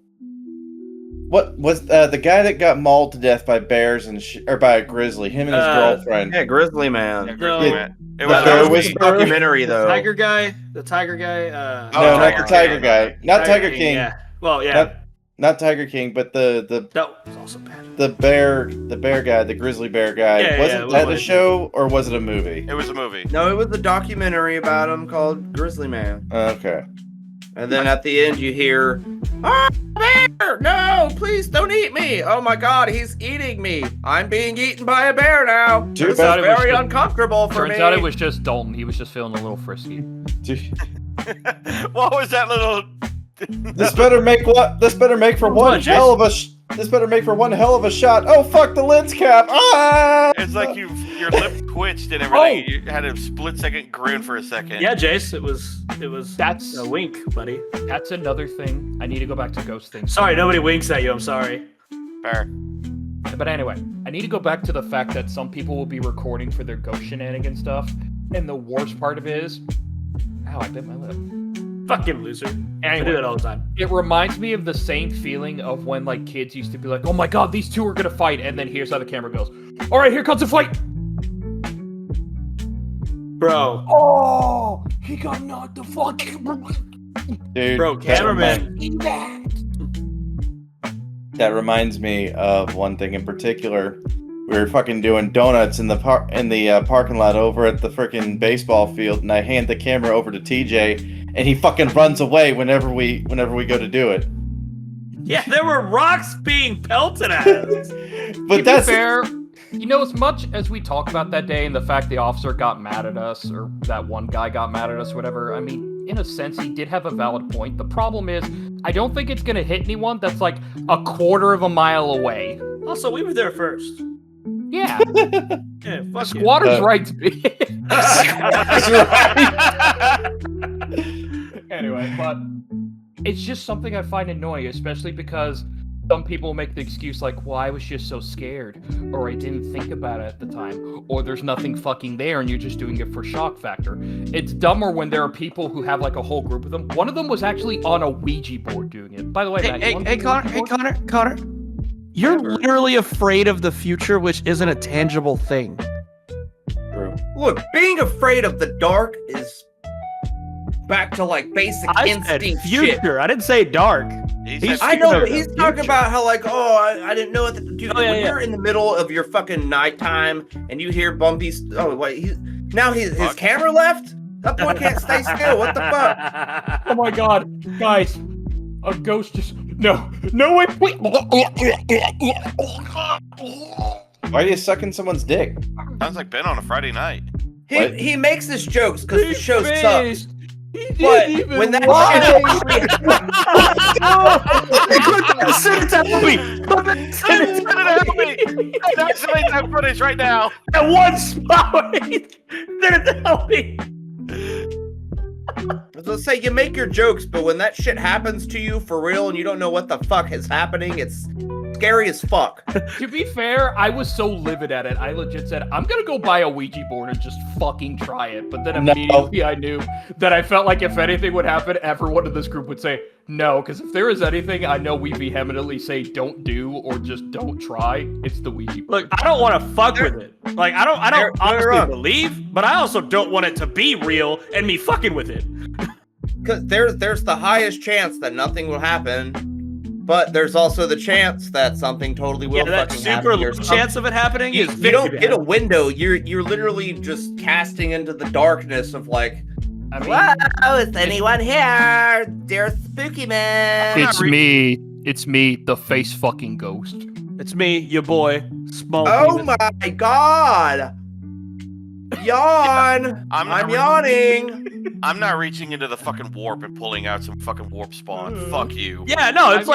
Speaker 2: What was the guy that got mauled to death by bears or by a grizzly? Him and his girlfriend.
Speaker 3: Yeah, Grizzly
Speaker 1: Yeah,
Speaker 3: Man.
Speaker 1: Grizzly
Speaker 5: No.
Speaker 1: Man. It
Speaker 2: But
Speaker 1: was
Speaker 2: there
Speaker 3: That was
Speaker 2: was-
Speaker 3: a documentary though.
Speaker 5: Tiger guy. The tiger guy.
Speaker 2: No,
Speaker 1: Oh,
Speaker 2: not the Tiger
Speaker 1: King.
Speaker 2: guy. Not Tiger King.
Speaker 5: Yeah. Well, yeah.
Speaker 2: Not Tiger King, but the
Speaker 5: That was also bad.
Speaker 2: the bear guy, the grizzly bear guy.
Speaker 5: Yeah,
Speaker 2: Wasn't
Speaker 5: it
Speaker 2: that
Speaker 5: was.
Speaker 2: a show or was it a movie?
Speaker 1: It was a movie.
Speaker 3: No, it was a documentary about him called Grizzly Man.
Speaker 2: Okay.
Speaker 3: And then at the end you hear, "Oh, bear! No, please don't eat me! Oh my God, he's eating me! I'm being eaten by a bear now. This is
Speaker 2: bad it was
Speaker 3: very
Speaker 6: just-
Speaker 3: uncomfortable for me."
Speaker 6: Turns out it was just Dalton. He was just feeling a little frisky.
Speaker 2: Dude,
Speaker 1: What was that little?
Speaker 2: this better make for one
Speaker 5: Jason?
Speaker 2: hell of a. This better make for one hell of a shot. Oh fuck the lens cap! Ah!
Speaker 1: It's like your lip twitched and everything. You had a split-second grin for a second.
Speaker 5: Yeah, Jace, it was
Speaker 6: That's
Speaker 5: a wink, buddy.
Speaker 6: that's another thing. I need to go back to ghost things.
Speaker 5: Sorry, nobody winks at you. I'm sorry.
Speaker 1: Fair.
Speaker 6: But anyway, I need to go back to the fact that some people will be recording for their ghost shenanigan stuff, and the worst part of it is, ow, I bit my lip.
Speaker 5: Fucking loser. I
Speaker 6: Anyway,
Speaker 5: do that all the time.
Speaker 6: it reminds me of the same feeling of when like kids used to be like, "Oh my God, these two are gonna fight," and then here's how the camera goes. All right, here comes the fight.
Speaker 5: Bro,
Speaker 6: Oh, he got knocked the fuck.
Speaker 2: Dude,
Speaker 5: bro, cameraman.
Speaker 2: That reminds me of one thing in particular. We were fucking doing donuts in the parking lot over at the freaking baseball field, and I hand the camera over to TJ, and he fucking runs away whenever we go to do it.
Speaker 5: Yeah, there were rocks being pelted at us.
Speaker 2: But
Speaker 6: To
Speaker 2: that's
Speaker 6: be fair, you know, as much as we talk about that day and the fact the officer got mad at us, or that one guy got mad at us, whatever, I mean, in a sense, he did have a valid point. The problem is, I don't think it's gonna hit anyone that's like a quarter of a mile away.
Speaker 5: Also, we were there first.
Speaker 6: Yeah,
Speaker 5: Yeah, fuck you.
Speaker 6: squatters' rights. Anyway, but it's just something I find annoying, especially because some people make the excuse like, well, I was just so scared, or I didn't think about it at the time, or there's nothing fucking there and you're just doing it for shock factor. It's dumber when there are people who have like a whole group of them. One of them was actually on a Ouija board doing it. By the way, Matt, you wanna do a Ouija board?
Speaker 5: Connor. You're literally afraid of the future, which isn't a tangible thing.
Speaker 2: true.
Speaker 3: Look, being afraid of the dark is back to like basic
Speaker 5: I said
Speaker 3: instinct
Speaker 5: future.
Speaker 3: shit.
Speaker 5: I didn't say dark.
Speaker 1: He's
Speaker 3: I know,
Speaker 5: Speaking
Speaker 3: but
Speaker 5: of
Speaker 3: he's
Speaker 5: the
Speaker 3: talking
Speaker 5: future.
Speaker 3: about how like, oh, I didn't know what to do.
Speaker 5: Oh, yeah,
Speaker 3: when
Speaker 5: yeah.
Speaker 3: you're in the middle of your fucking nighttime and you hear bumpy. Oh wait, his
Speaker 1: Fuck.
Speaker 3: camera left. That boy can't stay still. What the fuck?
Speaker 6: Oh my god, guys, a ghost just no wait.
Speaker 2: Why are you sucking someo's dick?
Speaker 1: Sounds like Ben on a Friday night.
Speaker 2: What?
Speaker 3: He makes his jokes because the show sucks.
Speaker 6: He
Speaker 3: But
Speaker 6: didn't even
Speaker 3: when that
Speaker 6: lie.
Speaker 3: shit actually
Speaker 5: Send it to me.
Speaker 1: I'm actually that footage right now.
Speaker 5: At one spot. Send it to me.
Speaker 3: Let's say you make your jokes, but when that shit happens to you for real and you don't know what the fuck is happening, it's scary as fuck.
Speaker 6: To be fair, I was so livid at it. I legit said, I'm gonna go buy a Ouija board and just fucking try it. But then
Speaker 2: No.
Speaker 6: immediately I knew that I felt like if anything would happen, everyone in this group would say no. Because if there is anything I know we vehemently say don't do or just don't try, it's the Ouija board.
Speaker 5: Look, I don't want to fuck with it. Like, I don't
Speaker 3: They're
Speaker 5: honestly
Speaker 3: wrong.
Speaker 5: believe, but I also don't want it to be real and me fucking with it.
Speaker 3: Because there's the highest chance that nothing will happen, but there's also the chance that something totally will
Speaker 5: Yeah, that
Speaker 3: fucking
Speaker 5: super
Speaker 3: happen.
Speaker 5: low chance of it happening
Speaker 3: You,
Speaker 5: is
Speaker 3: you don't
Speaker 5: 50
Speaker 3: get a
Speaker 5: bad.
Speaker 3: window. You're literally just casting into the darkness of like,
Speaker 6: I mean,
Speaker 3: whoa, is anyone here? Dear spooky man.
Speaker 6: It's me, the face fucking ghost.
Speaker 5: It's me, your boy, small.
Speaker 3: Oh
Speaker 5: penis.
Speaker 3: my god. Yawn. I'm yawning.
Speaker 1: I'm not reaching into the fucking warp and pulling out some fucking warp spawn. Fuck you.
Speaker 5: Yeah, no, it's
Speaker 6: I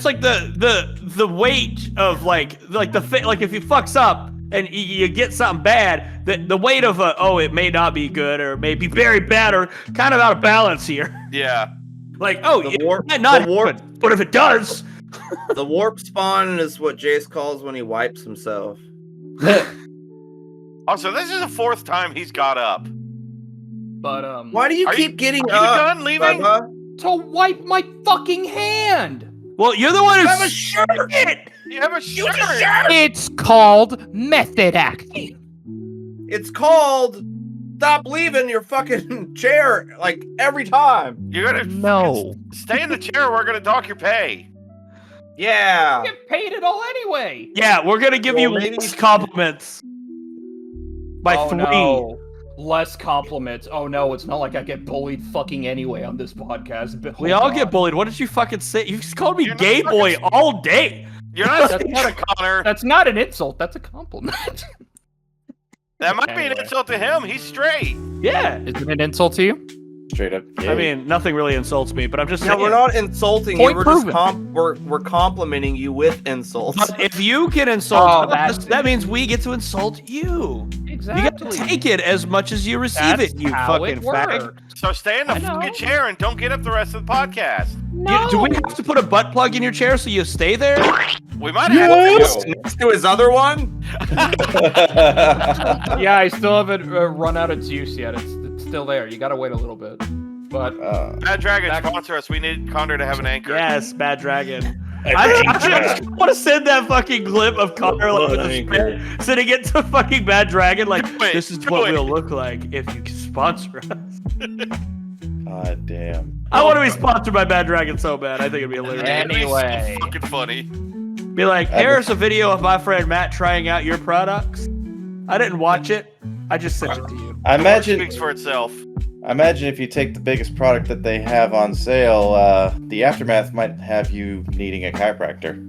Speaker 5: like the weight of like if he fucks up and you get something bad, the weight of it may not be good or may be very bad or kind of out of balance here.
Speaker 1: Yeah.
Speaker 5: Like
Speaker 3: The
Speaker 5: it
Speaker 3: warp-
Speaker 5: might not
Speaker 3: the warp-
Speaker 5: happen, but if it does,
Speaker 3: The warp spawn is what Jace calls when he wipes himself.
Speaker 1: Also, this is the fourth time he's got up.
Speaker 6: But
Speaker 3: Why do you
Speaker 1: Are
Speaker 3: keep
Speaker 1: you-
Speaker 3: getting
Speaker 1: Are you
Speaker 3: up?
Speaker 1: done leaving?
Speaker 3: Bubba?
Speaker 6: to wipe my fucking hand.
Speaker 5: well, you're the one
Speaker 3: You have a
Speaker 5: who's
Speaker 3: shirt.
Speaker 1: You have a shirt.
Speaker 6: It's called method acting.
Speaker 3: It's called stop leaving your fucking chair like every time.
Speaker 1: You're gonna
Speaker 6: No.
Speaker 1: stay in the chair. Or we're gonna dock your pay.
Speaker 3: Yeah.
Speaker 6: Get paid it all anyway.
Speaker 5: Yeah, we're gonna give
Speaker 3: Well,
Speaker 5: you
Speaker 3: maybe-
Speaker 5: less compliments by
Speaker 6: Oh,
Speaker 5: 3.
Speaker 6: no. less compliments. Oh no, it's not like I get bullied fucking anyway on this podcast. But,
Speaker 5: We all get bullied. What did you fucking say? You just called me
Speaker 1: You're not
Speaker 5: gay
Speaker 1: fucking-
Speaker 5: boy all day.
Speaker 1: You're not
Speaker 6: That's not a
Speaker 1: Connor.
Speaker 6: That's not an insult. That's a compliment.
Speaker 1: That might be an
Speaker 6: Anyway.
Speaker 1: insult to him. He's straight.
Speaker 5: Yeah.
Speaker 6: Is it an insult to you?
Speaker 2: Straight up.
Speaker 5: I mean, nothing really insults me, but I'm just
Speaker 3: Yeah,
Speaker 5: saying.
Speaker 3: we're not insulting
Speaker 6: Point
Speaker 3: you. We're just
Speaker 6: proven.
Speaker 3: we're complimenting you with insults.
Speaker 5: But if you can insult
Speaker 6: Oh,
Speaker 5: us, that means we get to insult you. You got to take it as much as you receive
Speaker 6: That's
Speaker 5: it, you
Speaker 6: how
Speaker 5: fucking
Speaker 6: it
Speaker 5: fag.
Speaker 6: works.
Speaker 1: So stay in the
Speaker 6: I know.
Speaker 1: fucking chair and don't get up the rest of the podcast.
Speaker 5: Do we have to put a butt plug in your chair so you stay there?
Speaker 1: We might
Speaker 2: Yes.
Speaker 1: have to.
Speaker 3: Next to his other one.
Speaker 6: Yeah, I still haven't run out of juice yet. It's still there. You gotta wait a little bit. But
Speaker 1: Bad Dragon,
Speaker 6: Back-
Speaker 1: sponsor us. We need Connor to have an anchor.
Speaker 5: Yes, Bad Dragon. I just want to send that fucking clip of Connor like, with a spit, sending it to fucking Bad Dragon like,
Speaker 1: Do it,
Speaker 5: this is
Speaker 1: do
Speaker 5: what
Speaker 1: it.
Speaker 5: we'll look like if you can sponsor us.
Speaker 2: God damn.
Speaker 5: I want to be sponsored by Bad Dragon so bad. I think it'd be hilarious.
Speaker 1: It'd be so
Speaker 6: Anyway.
Speaker 1: fucking funny.
Speaker 5: Be like, here's a video of my friend Matt trying out your products. I didn't watch it. I just sent it to you.
Speaker 2: I
Speaker 1: It
Speaker 2: imagine.
Speaker 1: speaks for itself.
Speaker 2: I imagine if you take the biggest product that they have on sale, the aftermath might have you needing a chiropractor.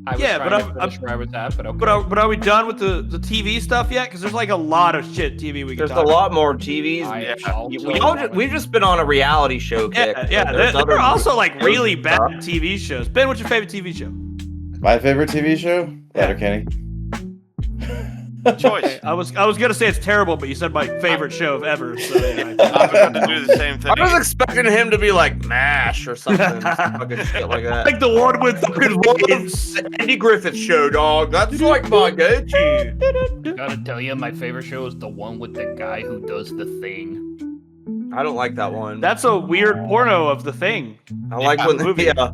Speaker 6: I was
Speaker 5: Yeah,
Speaker 6: trying
Speaker 5: but
Speaker 6: to
Speaker 5: I'm-
Speaker 6: finish where I was at, but okay.
Speaker 5: But are we done with the TV stuff yet? Because there's like a lot of shit TV we can
Speaker 3: There's a
Speaker 5: talk about.
Speaker 3: lot more TVs. We've just been on a reality show kick.
Speaker 5: Yeah,
Speaker 3: but
Speaker 5: there
Speaker 3: there's
Speaker 5: are also like
Speaker 3: shows
Speaker 5: really
Speaker 3: and
Speaker 5: bad
Speaker 3: stuff.
Speaker 5: TV shows. Ben, what's your favorite TV show?
Speaker 2: My favorite TV show? Letterkenny.
Speaker 1: Choice.
Speaker 5: Okay, I was gonna say it's terrible, but you said my favorite show of ever. So yeah.
Speaker 1: I'm about to do the same thing.
Speaker 3: I was expecting him to be like MASH or something, fucking shit like that.
Speaker 5: Like the one with fucking waves.
Speaker 3: Andy Griffith show, dog. That's like my go-to.
Speaker 4: Gotta tell you, my favorite show is the one with the guy who does the thing.
Speaker 3: I don't like that one.
Speaker 5: That's a weird porno of the thing.
Speaker 3: I like
Speaker 1: Yeah,
Speaker 3: when
Speaker 5: movie.
Speaker 3: yeah.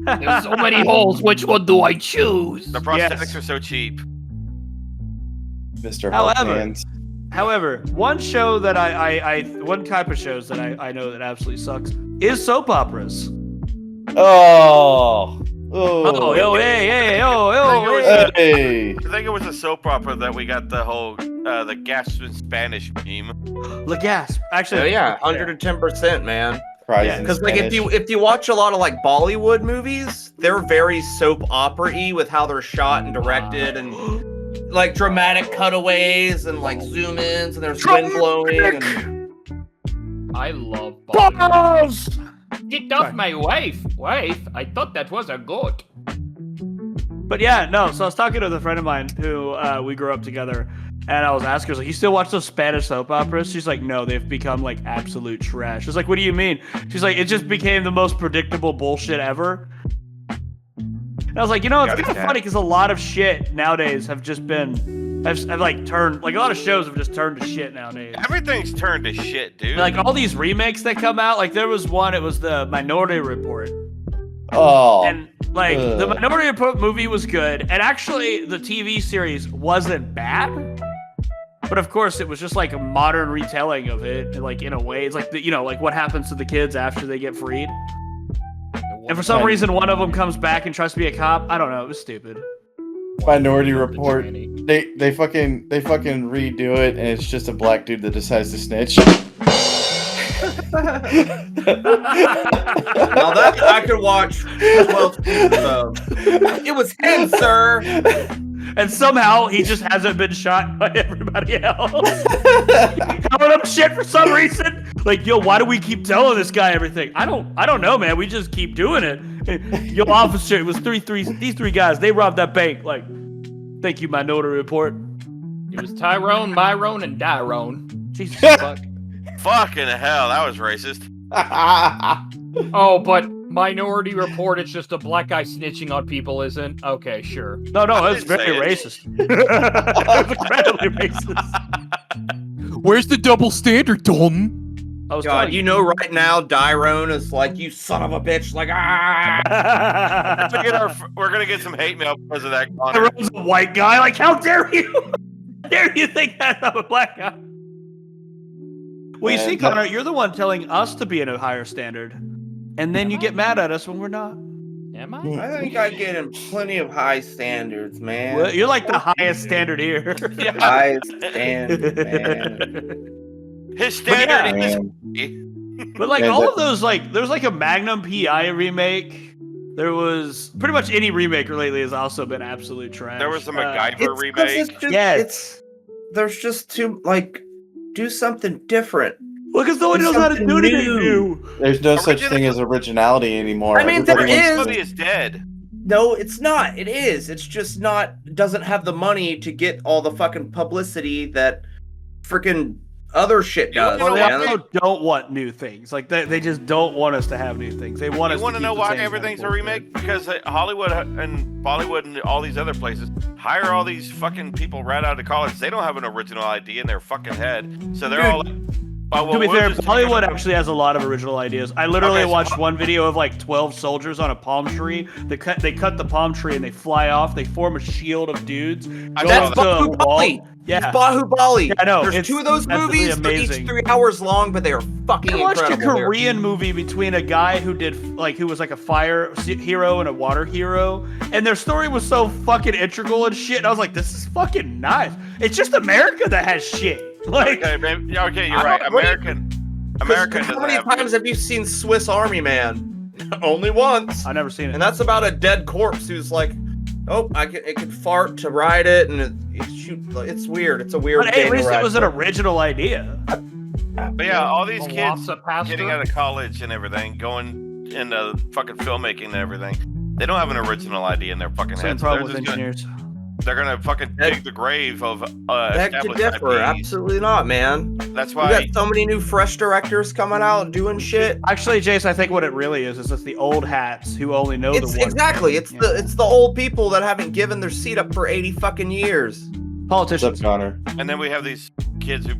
Speaker 4: There's so many holes. Which one do I choose?
Speaker 1: The prosthetics
Speaker 5: Yes.
Speaker 1: are so cheap.
Speaker 2: Mr.
Speaker 5: However-
Speaker 2: Hands.
Speaker 5: However, one show that one type of shows that I know that absolutely sucks is soap operas.
Speaker 2: Oh.
Speaker 5: Oh, yo, hey, hey, yo,
Speaker 2: Hey.
Speaker 1: I think it was a soap opera that we got the whole the Ghastly in Spanish meme.
Speaker 5: La Gasp. Actually,
Speaker 3: Oh yeah, 110%, man.
Speaker 2: Fries
Speaker 3: Yeah,
Speaker 2: in
Speaker 3: because like if
Speaker 2: Spanish.
Speaker 3: you watch a lot of like Bollywood movies, they're very soap opera-y with how they're shot and directed and like dramatic cutaways and like zoom ins and there's wind blowing and
Speaker 6: I love Bollywood.
Speaker 5: balls.
Speaker 4: Get off my wife. Wife? I thought that was a goat.
Speaker 5: But yeah, no. So I was talking with a friend of mine who we grew up together, and I was asking her, I was like, "You still watch those Spanish soap operas?" She's like, "No, they've become like absolute trash." I was like, "What do you mean?" She's like, "It just became the most predictable bullshit ever." And I was like, you know, it's kind of funny because a lot of shit nowadays have just been, have like turned, like a lot of shows have just turned to shit nowadays.
Speaker 1: Everything's turned to shit, dude.
Speaker 5: Like all these remakes that come out, like there was one, it was the Minority Report.
Speaker 2: Oh.
Speaker 5: And like the
Speaker 2: Ugh.
Speaker 5: Minority Report movie was good, and actually the TV series wasn't bad. But of course, it was just like a modern retelling of it, like in a way. It's like like what happens to the kids after they get freed. And for some reason, one of them comes back and tries to be a cop. I don't know. It was stupid.
Speaker 2: Minority Report. They fucking redo it, and it's just a black dude that decides to snitch.
Speaker 3: now that I could watch 12 seasons of. It was him, sir.
Speaker 5: And somehow he just hasn't been shot by everybody else. Telling him shit for some reason. Like, yo, why do we keep telling this guy everything? I don't know, man. We just keep doing it. Yo, officer, it was these three guys. They robbed that bank. Like, thank you, Minority Report.
Speaker 6: It was Tyrone, Myron, and Dyrone.
Speaker 5: Jesus fuck.
Speaker 1: Fucking hell, that was racist.
Speaker 6: Oh, but Minority Report, it's just a black guy snitching on people, isn't? Okay, sure.
Speaker 5: No,
Speaker 1: I
Speaker 5: it's
Speaker 1: didn't
Speaker 5: very
Speaker 1: say
Speaker 5: racist. It was incredibly racist.
Speaker 6: Where's the double standard, Dalton?
Speaker 5: I was
Speaker 3: God,
Speaker 5: telling
Speaker 3: you know right now Dyrone is like, you son of a bitch, like
Speaker 1: We're gonna get some hate mail because of that. Connor.
Speaker 5: Tyrone's a white guy. Like, how dare you? How dare you think that I'm a black guy? Well, you see,
Speaker 2: Man,
Speaker 5: Connor, you're the one telling us to be in a higher standard, and then you get mad at us when we're not.
Speaker 6: Am I?
Speaker 3: I think I get him plenty of high standards, man.
Speaker 5: Well, you're like the highest standard here.
Speaker 1: Yeah.
Speaker 3: High standard, man.
Speaker 1: His
Speaker 5: But yeah.
Speaker 1: standard is.
Speaker 5: But like
Speaker 2: Yeah,
Speaker 5: all
Speaker 2: that-
Speaker 5: of those, like there's like a Magnum PI remake. There was pretty much any remake lately has also been absolute trash.
Speaker 1: There was a MacGyver
Speaker 3: It's 'cause
Speaker 1: remake.
Speaker 3: it's just,
Speaker 5: Yes.
Speaker 3: there's just too like do something different.
Speaker 5: Well, because no one
Speaker 3: It's
Speaker 5: knows how to
Speaker 3: something
Speaker 5: do anything
Speaker 3: new.
Speaker 5: new.
Speaker 2: There's no such thing as originality anymore.
Speaker 3: I mean, there
Speaker 2: Everybody
Speaker 1: This
Speaker 3: is.
Speaker 2: wants
Speaker 1: movie
Speaker 2: to-
Speaker 1: is dead.
Speaker 3: No, it's not. It is. It's just not. Doesn't have the money to get all the fucking publicity that freaking other shit does.
Speaker 1: You know
Speaker 5: They
Speaker 1: what?
Speaker 3: man.
Speaker 5: also don't want new things. Like they just don't want us to have new things. They want us.
Speaker 1: You want to
Speaker 5: keep
Speaker 1: know
Speaker 5: the
Speaker 1: why
Speaker 5: same
Speaker 1: everything's a
Speaker 5: kind of
Speaker 1: remake? Because Hollywood and Bollywood and all these other places hire all these fucking people right out of college. They don't have an original idea in their fucking head, so they're
Speaker 3: Dude.
Speaker 1: all like, "Oh, well,
Speaker 5: To be
Speaker 1: we'll
Speaker 5: fair,
Speaker 1: just take
Speaker 5: Hollywood
Speaker 1: it."
Speaker 5: actually has a lot of original ideas. I literally
Speaker 1: Okay, so-
Speaker 5: watched one video of like 12 soldiers on a palm tree. They cut the palm tree and they fly off. They form a shield of dudes.
Speaker 1: I
Speaker 5: go
Speaker 1: saw
Speaker 5: up
Speaker 1: that.
Speaker 5: to a wall.
Speaker 3: Bahubali.
Speaker 5: Yeah.
Speaker 3: It's Bahubali.
Speaker 5: Yeah, I know,
Speaker 3: There's
Speaker 5: it's
Speaker 3: two of those
Speaker 5: absolutely
Speaker 3: movies. They're
Speaker 5: amazing.
Speaker 3: each 3 hours long, but they are fucking
Speaker 5: I watched
Speaker 3: incredible.
Speaker 5: a Korean movie between a guy who was like a fire hero and a water hero, and their story was so fucking integral and shit. And I was like, this is fucking nice. It's just America that has shit. Like,
Speaker 1: Okay, man. Yeah, okay, you're
Speaker 3: I
Speaker 1: right.
Speaker 3: don't- what do you-
Speaker 1: America
Speaker 3: How
Speaker 1: doesn't
Speaker 3: many
Speaker 1: have.
Speaker 3: times have you seen Swiss Army Man? Only once.
Speaker 5: I've never seen it.
Speaker 3: And that's about a dead corpse who's like, oh, it could fart to ride it, and it shoot. It's weird. It's a weird.
Speaker 5: But hey, at
Speaker 3: game to
Speaker 5: least it
Speaker 3: ride
Speaker 5: was an
Speaker 3: for.
Speaker 5: original idea.
Speaker 1: But yeah, all these kids
Speaker 6: Velocipaster?
Speaker 1: getting out of college and everything, going into fucking filmmaking and everything, they don't have an original idea in their fucking
Speaker 5: Same
Speaker 1: heads.
Speaker 5: problem
Speaker 1: They're
Speaker 5: with
Speaker 1: just gonna-
Speaker 5: engineers.
Speaker 1: They're gonna fucking
Speaker 3: Heck-
Speaker 1: dig the grave of
Speaker 3: Beg to
Speaker 1: established
Speaker 3: differ.
Speaker 1: IPs.
Speaker 3: Absolutely not, man.
Speaker 1: That's
Speaker 3: We
Speaker 1: why.
Speaker 3: got so many new fresh directors coming out and doing shit.
Speaker 5: Actually, Jace, I think what it really is just the old hats who only know
Speaker 3: It's
Speaker 5: the one.
Speaker 3: exactly.
Speaker 5: thing.
Speaker 3: It's
Speaker 5: Yeah.
Speaker 3: the old people that haven't given their seat up for 80 fucking years.
Speaker 2: What's up,
Speaker 5: politicians.
Speaker 2: Connor?
Speaker 1: And then we have these kids who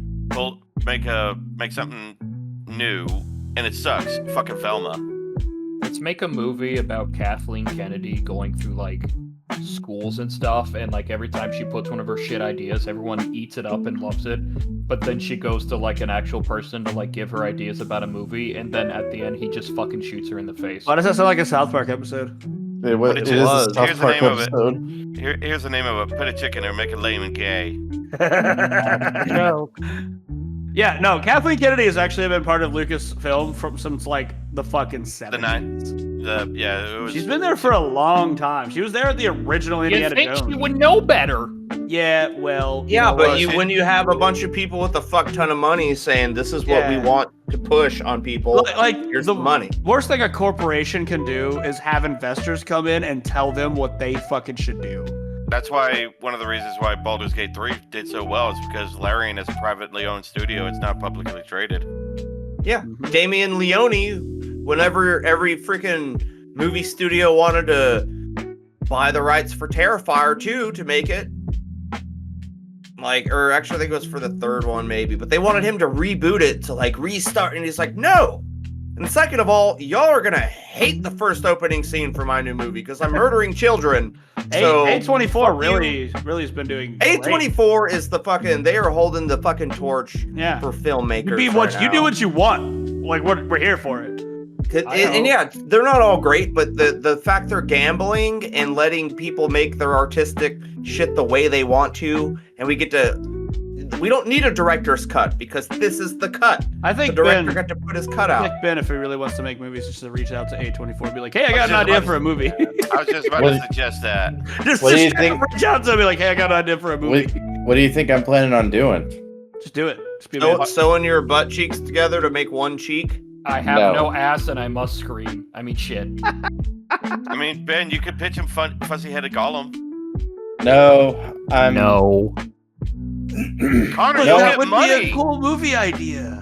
Speaker 1: make something new, and it sucks. Fucking Velma.
Speaker 6: Let's make a movie about Kathleen Kennedy going through like schools and stuff, and like every time she puts one of her shit ideas, everyone eats it up and loves it. But then she goes to like an actual person to like give her ideas about a movie, and then at the end he just fucking shoots her in the face.
Speaker 5: Why does that sound like a South Park episode?
Speaker 2: It
Speaker 1: But
Speaker 2: is
Speaker 1: it
Speaker 2: a
Speaker 3: was.
Speaker 2: South
Speaker 1: Here's the
Speaker 2: Park
Speaker 1: name of it.
Speaker 2: episode.
Speaker 1: Here's the name of it. Put a chicken or make it lame and gay.
Speaker 6: No.
Speaker 5: Yeah, no, Kathleen Kennedy has actually been part of Lucasfilm since like the fucking 70s.
Speaker 1: Yeah, it was.
Speaker 5: She's been there for a long time. She was there at the original
Speaker 6: You
Speaker 5: Indiana
Speaker 6: think
Speaker 5: Jones.
Speaker 6: she would know better?
Speaker 5: Yeah, well.
Speaker 3: Yeah,
Speaker 5: know
Speaker 3: but
Speaker 5: what?
Speaker 3: when you have a bunch of people with a fuck ton of money saying this is what we
Speaker 5: Yeah.
Speaker 3: want to push on people,
Speaker 5: Like
Speaker 3: here's
Speaker 5: the
Speaker 3: the money.
Speaker 5: worst thing a corporation can do is have investors come in and tell them what they fucking should do.
Speaker 1: That's why one of the reasons why Baldur's Gate 3 did so well is because Larian is a privately owned studio. It's not publicly traded.
Speaker 3: Yeah,
Speaker 5: Mhm.
Speaker 3: Damien Leone, whenever every freaking movie studio wanted to buy the rights for Terrifier 2 to make it, like, or actually I think it was for the third one maybe, but they wanted him to reboot it to like restart, and he's like, no. And second of all, y'all are gonna hate the first opening scene for my new movie because I'm murdering children. So
Speaker 5: A24
Speaker 3: fuck
Speaker 5: really has been doing great.
Speaker 3: A24 is the fucking, they are holding the fucking torch
Speaker 5: Yeah.
Speaker 3: for filmmakers.
Speaker 5: You
Speaker 3: right
Speaker 5: do
Speaker 3: now.
Speaker 5: what you want. Like we're here for it.
Speaker 3: And yeah, they're not all great, but the fact they're gambling and letting people make their artistic shit the way they want to, and we don't need a director's cut because this is the cut.
Speaker 5: I
Speaker 3: The
Speaker 5: think
Speaker 3: director
Speaker 5: Ben,
Speaker 3: got to put his cut
Speaker 5: I
Speaker 3: out.
Speaker 5: think Ben, if he really wants to make movies, just to reach out to A24 and be like, hey, I
Speaker 1: I
Speaker 5: got
Speaker 1: was
Speaker 5: an
Speaker 1: just
Speaker 5: idea
Speaker 1: about
Speaker 5: for a
Speaker 1: to-
Speaker 5: movie.
Speaker 1: I was just about
Speaker 2: What-
Speaker 1: to suggest that.
Speaker 5: just
Speaker 2: What do you
Speaker 5: straight up
Speaker 2: think-
Speaker 5: reach out to him and be like, hey, I got an idea for a movie.
Speaker 2: What do you think I'm planning on doing?
Speaker 5: Just do it. Just be a man.
Speaker 3: Sewing your butt cheeks together to make one cheek.
Speaker 6: I have
Speaker 2: No.
Speaker 6: no ass and I must scream. I mean, shit.
Speaker 1: I mean, Ben, you could pitch him fuzzy-headed Gollum.
Speaker 2: No, I'm
Speaker 6: No.
Speaker 1: Connor,
Speaker 5: But
Speaker 1: you'll
Speaker 5: that
Speaker 1: get
Speaker 5: would
Speaker 1: money,
Speaker 5: be a cool movie idea.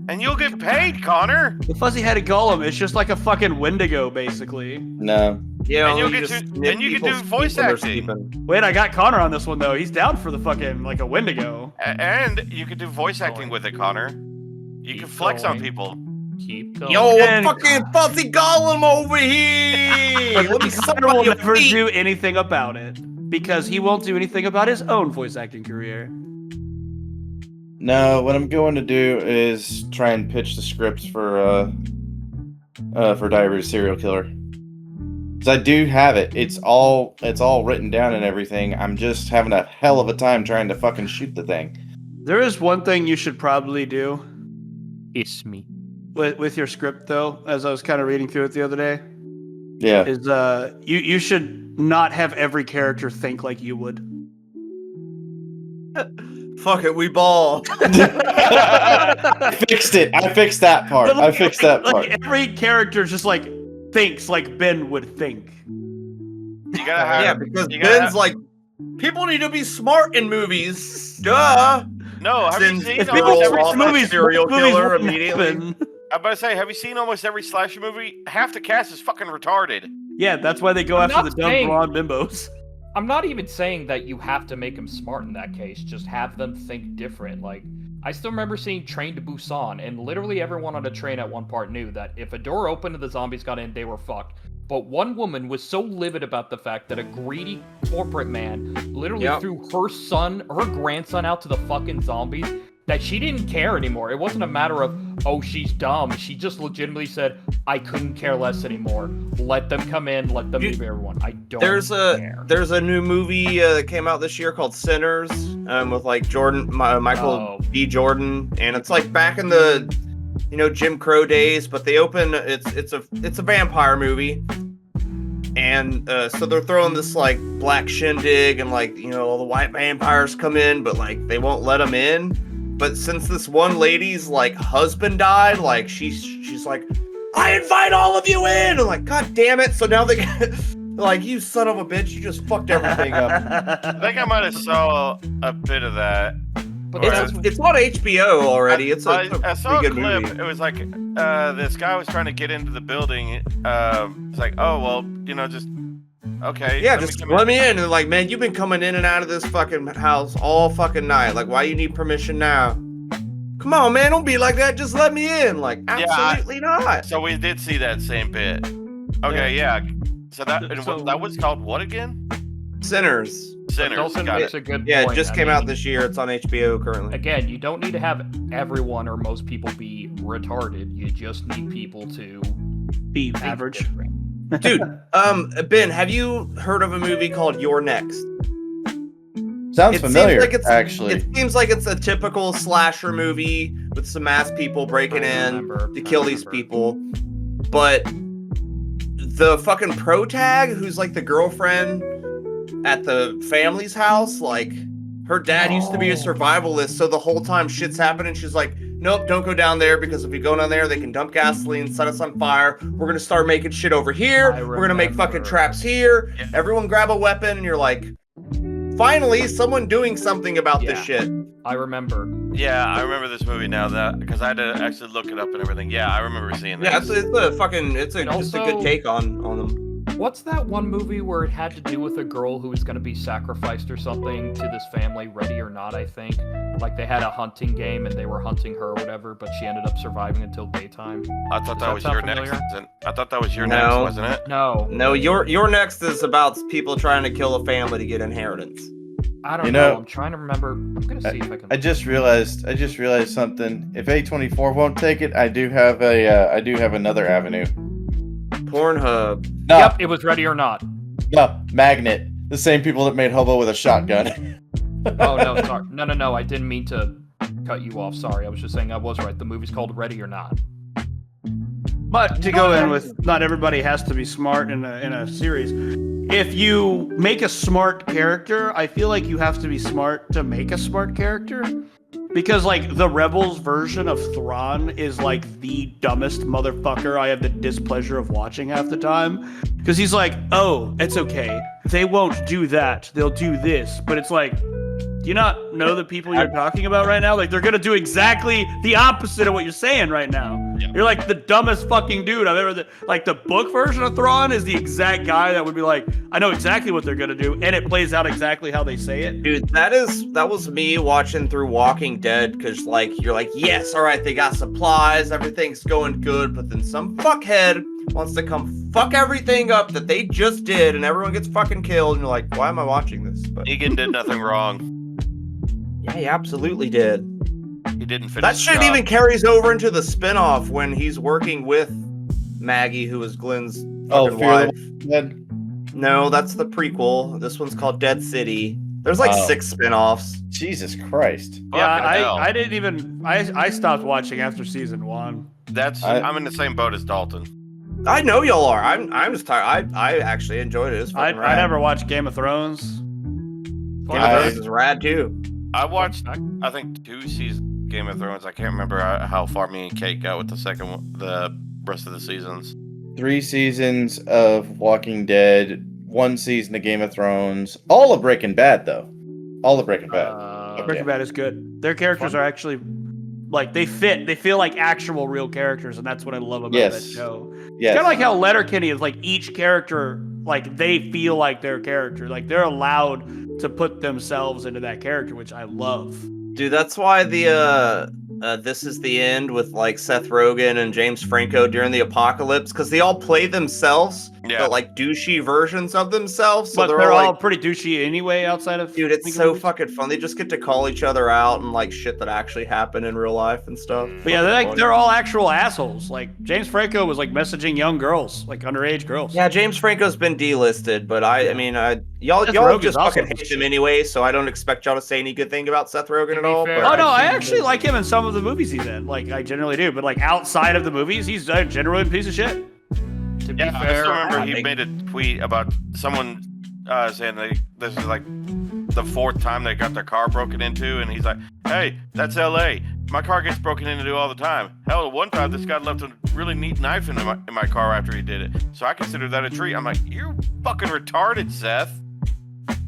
Speaker 1: and you'll get paid, Connor.
Speaker 5: The fuzzy-headed golem is just like a fucking Wendigo, basically.
Speaker 2: no.
Speaker 3: Yeah,
Speaker 1: And you'll
Speaker 3: you
Speaker 1: get
Speaker 3: just
Speaker 1: to-
Speaker 3: nip
Speaker 1: and you can
Speaker 3: people's
Speaker 1: do voice
Speaker 3: feet when they're
Speaker 1: acting.
Speaker 3: sleeping.
Speaker 5: Wait, I got Connor on this one though. He's down for the fucking like a Wendigo.
Speaker 1: And you could do voice acting with it, Connor. You can
Speaker 6: Keep
Speaker 1: flex on
Speaker 6: going.
Speaker 1: people.
Speaker 6: Keep going.
Speaker 3: Yo,
Speaker 5: And-
Speaker 3: a fucking fuzzy golem over here! Let me suck
Speaker 5: Connor will
Speaker 3: on your
Speaker 5: never
Speaker 3: feet.
Speaker 5: do anything about it because he won't do anything about his own voice acting career.
Speaker 2: No, what I'm going to do is try and pitch the scripts for Diary of a Serial Killer. 'Cause I do have it. It's all written down and everything. I'm just having a hell of a time trying to fucking shoot the thing.
Speaker 5: There is one thing you should probably do
Speaker 4: It's me.
Speaker 5: with your script, though, as I was kind of reading through it the other day,
Speaker 2: Yeah.
Speaker 5: is you should not have every character think like you would.
Speaker 3: Fuck it, we ball.
Speaker 2: I fixed it. I fixed that part.
Speaker 5: But,
Speaker 2: I fixed that part.
Speaker 5: Like, every character just like thinks like Ben would think.
Speaker 1: You gotta have.
Speaker 3: Yeah, because
Speaker 1: you gotta
Speaker 3: Ben's like, people need to be smart in movies. Duh.
Speaker 1: No, have you
Speaker 3: Since
Speaker 1: seen
Speaker 3: if
Speaker 1: almost
Speaker 3: people
Speaker 1: every
Speaker 3: off
Speaker 1: slasher
Speaker 3: a serial killer
Speaker 5: wouldn't
Speaker 3: immediately.
Speaker 5: happen.
Speaker 1: I'm about to say, have you seen almost every slasher movie? Half the cast is fucking retarded.
Speaker 5: Yeah, that's why they go
Speaker 6: I'm
Speaker 5: after
Speaker 6: not
Speaker 5: the dumb
Speaker 6: saying-
Speaker 5: blonde bimbos.
Speaker 6: I'm not even saying that you have to make them smart in that case. Just have them think different. Like, I still remember seeing Train to Busan, and literally everyone on the train at one part knew that if a door opened and the zombies got in, they were fucked. But one woman was so livid about the fact that a greedy corporate man literally threw her grandson out to the fucking zombies that she didn't care anymore. It wasn't a matter of, oh, she's dumb. She just legitimately said, I couldn't care less anymore. Let them come in, let them leave everyone. I don't care.
Speaker 3: There's a new movie that came out this year called Sinners, with like Michael B. Jordan, and it's like back in the Jim Crow days, but they open it's a vampire movie. And so they're throwing this like black shindig, and like all the white vampires come in, but like they won't let them in. But since this one lady's like husband died, like she's like, I invite all of you in. And like, God damn it! So now they're like, you son of a bitch, you just fucked everything up.
Speaker 1: I think I might have saw a bit of that.
Speaker 6: But
Speaker 3: It's on HBO already. It's
Speaker 1: I
Speaker 3: a
Speaker 1: saw a
Speaker 3: pretty good
Speaker 1: clip.
Speaker 3: movie.
Speaker 1: It was like this guy was trying to get into the building. It's like, oh well, just okay.
Speaker 3: Yeah, just let me in. And like, man, you've been coming in and out of this fucking house all fucking night. Like, why you need permission now? Come on, man, don't be like that. Just let me in. Like, absolutely not.
Speaker 1: So we did see that same bit. Okay, yeah. So that that was called what again?
Speaker 3: Sinners.
Speaker 1: Sinners.
Speaker 6: Dalton
Speaker 1: Got
Speaker 6: makes
Speaker 1: it.
Speaker 6: a good
Speaker 3: Yeah,
Speaker 6: point.
Speaker 3: it just
Speaker 6: I
Speaker 3: came out
Speaker 6: mean,
Speaker 3: this year. It's on HBO currently.
Speaker 6: Again, you don't need to have everyone or most people be retarded. You just need people to
Speaker 5: Be
Speaker 6: think
Speaker 5: average.
Speaker 6: different.
Speaker 3: Dude, Ben, have you heard of a movie called You're Next?
Speaker 2: Sounds familiar,
Speaker 3: seems like
Speaker 2: actually.
Speaker 3: It seems like it's a typical slasher movie with some ass people breaking in to kill these people. But the fucking pro tag, who's like the girlfriend at the family's house, like her dad used to be a survivalist, so the whole time shit's happening, she's like, nope, don't go down there, because if we go down there, they can dump gasoline, set us on fire. We're gonna start making shit over here. We're gonna make fucking traps here.
Speaker 1: Yeah.
Speaker 3: Everyone grab a weapon, and you're like, finally, someone doing something about this shit.
Speaker 6: I remember.
Speaker 1: Yeah, I remember this movie now that because I had to actually look it up and everything. Yeah, I remember seeing that.
Speaker 3: Yeah, it's just a
Speaker 6: also-
Speaker 3: good take on them.
Speaker 6: What's that one movie where it had to do with a girl who was going to be sacrificed or something to this family, Ready or Not, I think? Like they had a hunting game and they were hunting her or whatever, but she ended up surviving until daytime.
Speaker 1: I thought that was
Speaker 6: sound
Speaker 1: your
Speaker 6: familiar?
Speaker 1: next. I thought that was your
Speaker 3: No.
Speaker 1: next, wasn't it?
Speaker 6: No,
Speaker 3: No, your next is about people trying to kill a family to get inheritance.
Speaker 6: I don't
Speaker 2: You
Speaker 6: know.
Speaker 2: know,
Speaker 6: I'm trying to remember. I'm going to see if I can.
Speaker 2: I just realized something. If A24 won't take it, I do have another avenue.
Speaker 3: Pornhub.
Speaker 2: No,
Speaker 6: Yep, it was Ready or Not.
Speaker 2: no, Magnet. The same people that made Hobo with a shotgun.
Speaker 6: Oh, no, sorry. No. I didn't mean to cut you off. Sorry. I was just saying I was right. The movie's called Ready or Not.
Speaker 5: But to go in with, not everybody has to be smart in a series. If you make a smart character, I feel like you have to be smart to make a smart character. Because, like, the Rebels version of Thrawn is, like, the dumbest motherfucker I have the displeasure of watching half the time. Because he's like, oh, it's okay. They won't do that. They'll do this. But it's like, do you not know the people you're talking about right now? Like, they're going to do exactly the opposite of what you're saying right now.
Speaker 1: Yeah.
Speaker 5: You're like the dumbest fucking dude I've ever... Like, the book version of Thrawn is the exact guy that would be like, I know exactly what they're going to do, and it plays out exactly how they say it.
Speaker 3: Dude, that was me watching through Walking Dead, because, like, you're like, yes, all right, they got supplies, everything's going good, but then some fuckhead wants to come fuck everything up that they just did, and everyone gets fucking killed, and you're like, why am I watching this? But
Speaker 1: Negan did nothing wrong.
Speaker 3: yeah, he absolutely did.
Speaker 1: He didn't finish.
Speaker 3: That
Speaker 1: the
Speaker 3: shit
Speaker 1: job.
Speaker 3: even carries over into the spinoff when he's working with Maggie, who is Glenn's
Speaker 2: Oh,
Speaker 3: fucking
Speaker 2: Fear
Speaker 3: wife.
Speaker 2: the Walking Dead?
Speaker 3: No, that's the prequel. This one's called Dead City. There's like
Speaker 2: Oh.
Speaker 3: 6 spin-offs.
Speaker 2: Jesus Christ.
Speaker 5: Yeah,
Speaker 1: Fucking hell.
Speaker 5: I didn't even. I stopped watching after season 1.
Speaker 1: I'm in the same boat as Dalton.
Speaker 3: I know y'all are. I'm just tired. I actually enjoyed it. It's fucking
Speaker 5: I
Speaker 3: rad.
Speaker 5: never watched Game of Thrones.
Speaker 3: Game of
Speaker 2: I-
Speaker 3: Thrones is rad too.
Speaker 1: I watched, I think, 2 seasons of Game of Thrones. I can't remember how far me and Kate got with the second one, the rest of the seasons.
Speaker 2: 3 seasons of Walking Dead, 1 season of Game of Thrones, all of Breaking Bad though. All of Breaking Bad.
Speaker 5: Breaking Bad is good. Their characters are actually like they fit. They feel like actual real characters, and that's what I love about that show.
Speaker 2: Yes.
Speaker 5: Kind of like how Letterkenny is like each character, like they feel like their character, like they're allowed to put themselves into that character, which I love.
Speaker 3: Dude, that's why the This Is the End with like Seth Rogen and James Franco during the apocalypse, because they all play themselves, but like douchey versions of themselves. So
Speaker 5: But they're all pretty douchey anyway outside of.
Speaker 3: Dude, it's so fucking fun. They just get to call each other out and like shit that actually happened in real life and stuff.
Speaker 5: But yeah, they're all actual assholes. Like James Franco was like messaging young girls, like underage girls.
Speaker 3: Yeah, James Franco's been delisted, but I mean, y'all
Speaker 5: Seth
Speaker 3: y'all
Speaker 5: Rogen's
Speaker 3: just
Speaker 5: also
Speaker 3: fucking hate him anyway, so I don't expect y'all to say any good thing about Seth Rogen at all.
Speaker 6: fair,
Speaker 3: But
Speaker 5: Oh no, I
Speaker 6: I've seen
Speaker 5: actually
Speaker 6: the-
Speaker 5: like him in some of the movies he's in. Like I generally do, but like outside of the movies, he's a genuine piece of shit.
Speaker 6: To be
Speaker 1: Yeah, I
Speaker 6: fair,
Speaker 1: still remember
Speaker 3: I
Speaker 1: he
Speaker 3: think-
Speaker 1: made a tweet about someone saying this is like the 4th time they got their car broken into, and he's like, "Hey, that's L.A. My car gets broken into all the time. Hell, one time this guy left a really neat knife in my car after he did it, so I consider that a treat." I'm like, "You're fucking retarded, Seth."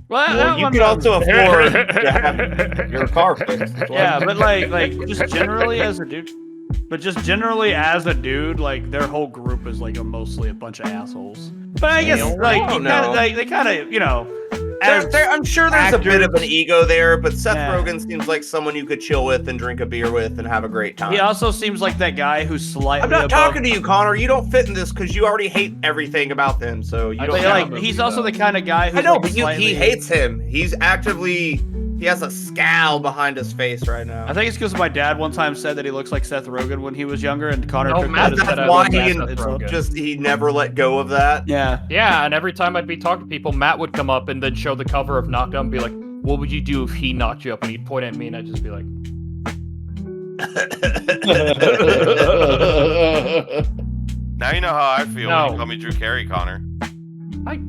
Speaker 3: well, you could also afford to have your car fixed. as well.
Speaker 5: Yeah, but like just generally as a dude, like their whole group is like mostly a bunch of assholes. But I guess like
Speaker 3: I
Speaker 5: you
Speaker 3: don't
Speaker 5: kinda,
Speaker 3: know.
Speaker 5: they kind of as
Speaker 3: I'm sure there's a bit of an
Speaker 5: actors-
Speaker 3: ego there, but Seth
Speaker 5: Yeah.
Speaker 3: Rogen seems like someone you could chill with and drink a beer with and have a great time.
Speaker 5: he also seems like that guy who's slightly
Speaker 3: I'm not
Speaker 5: above.
Speaker 3: talking to you, Connor. You don't fit in this because you already hate everything about them. So you
Speaker 6: I
Speaker 3: don't.
Speaker 5: But,
Speaker 6: Yeah,
Speaker 5: like
Speaker 6: but,
Speaker 5: he's also the kind of guy who's
Speaker 3: I know,
Speaker 5: like,
Speaker 3: but
Speaker 5: slightly,
Speaker 3: he hates him. He's actively. He has a scowl behind his face right now.
Speaker 5: I think it's because my dad one time said that he looks like Seth Rogen when he was younger, and Connor
Speaker 6: No,
Speaker 5: took
Speaker 6: Matt
Speaker 5: that as
Speaker 6: said
Speaker 3: That's
Speaker 6: I
Speaker 3: why
Speaker 6: look
Speaker 3: he
Speaker 6: like Seth Rogen.
Speaker 3: he never let go of that.
Speaker 5: Yeah.
Speaker 6: Yeah, and every time I'd be talking to people, Matt would come up and then show the cover of Knocked Up and be like, "What would you do if he knocked you up?" And he'd point at me, and I'd just be like,
Speaker 1: Now you know how I feel when
Speaker 6: No.
Speaker 1: you call me Drew Carey, Connor.
Speaker 6: "I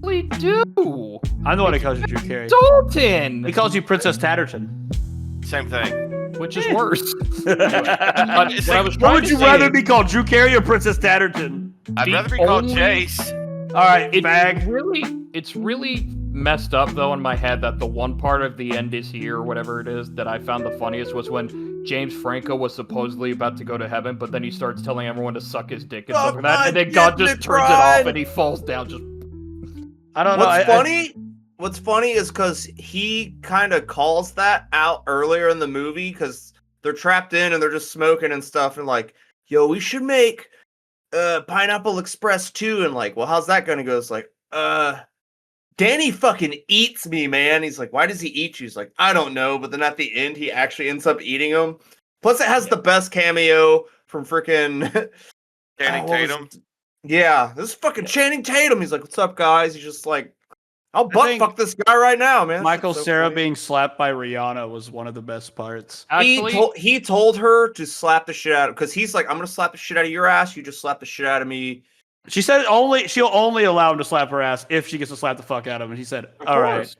Speaker 6: really do."
Speaker 5: I'm the one who calls you Drew Carey.
Speaker 6: Dalton,
Speaker 5: He calls you Princess Tatterton.
Speaker 1: Same thing.
Speaker 6: which is worse.
Speaker 5: What
Speaker 1: It's
Speaker 6: what I
Speaker 1: like,
Speaker 6: was trying
Speaker 5: would
Speaker 6: to
Speaker 5: you
Speaker 6: say
Speaker 5: rather
Speaker 6: is
Speaker 5: be called, Drew Carey or Princess Tatterton?
Speaker 1: I'd
Speaker 6: The
Speaker 1: rather be called
Speaker 6: only-
Speaker 1: Jace.
Speaker 5: All right,
Speaker 6: It's
Speaker 5: bag.
Speaker 6: it's really messed up though in my head that the one part of The End Is Here, or whatever it is, that I found the funniest was when James Franco was supposedly about to go to heaven, but then he starts telling everyone to suck his dick and stuff like that, and then God just turns it off and he falls down. Just
Speaker 5: I don't know.
Speaker 3: What's funny is because he kind of calls that out earlier in the movie because they're trapped in and they're just smoking and stuff and like, yo, we should make Pineapple Express 2 and like, well, how's that gonna go? It's like, Danny fucking eats me, man. He's like, why does he eat you? He's like, I don't know. But then at the end, he actually ends up eating him. Plus, it has the best cameo from freaking
Speaker 1: Channing Tatum.
Speaker 3: Yeah, this is fucking Channing Tatum. He's like, what's up, guys? He's just like, I'll butt
Speaker 5: think
Speaker 3: fuck this guy right now, man.
Speaker 5: Michael
Speaker 3: So
Speaker 5: Cera
Speaker 3: funny.
Speaker 5: being slapped by Rihanna was one of the best parts.
Speaker 6: actually,
Speaker 3: He told her to slap the shit out of because he's like, I'm gonna slap the shit out of your ass. You just slap the shit out of me.
Speaker 5: She said she'll only allow him to slap her ass if she gets to slap the fuck out of him. And he said, "All right."
Speaker 6: course.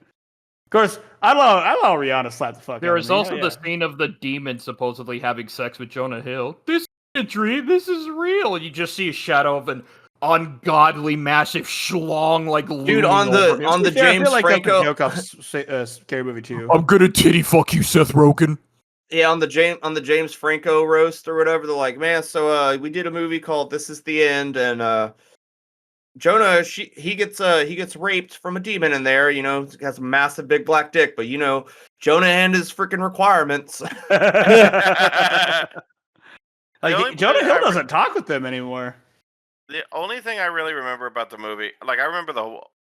Speaker 5: Of course, I allow Rihanna to slap the fuck
Speaker 6: there
Speaker 5: out of
Speaker 6: is
Speaker 5: me.
Speaker 6: also
Speaker 5: Yeah,
Speaker 6: the scene of the demon supposedly having sex with Jonah Hill. This isn't a dream. This is real. And you just see a shadow of an ungodly, massive schlong like
Speaker 3: Dude,
Speaker 6: looming
Speaker 3: on
Speaker 6: over him.
Speaker 3: the
Speaker 5: Yeah, I
Speaker 3: James
Speaker 5: feel like that's
Speaker 3: Franco,
Speaker 5: a joke off Scary Movie 2.
Speaker 6: I'm gonna titty fuck you, Seth Rogen.
Speaker 3: yeah, on the James Franco roast or whatever. They're like, man, so we did a movie called This Is the End, and Jonah, he gets raped from a demon in there. You know, has a massive big black dick, but you know, Jonah and his freaking requirements.
Speaker 1: The only
Speaker 5: Like Jonah
Speaker 1: part
Speaker 5: Hill
Speaker 1: I-
Speaker 5: doesn't talk with them anymore.
Speaker 1: The only thing I really remember about the movie, like I remember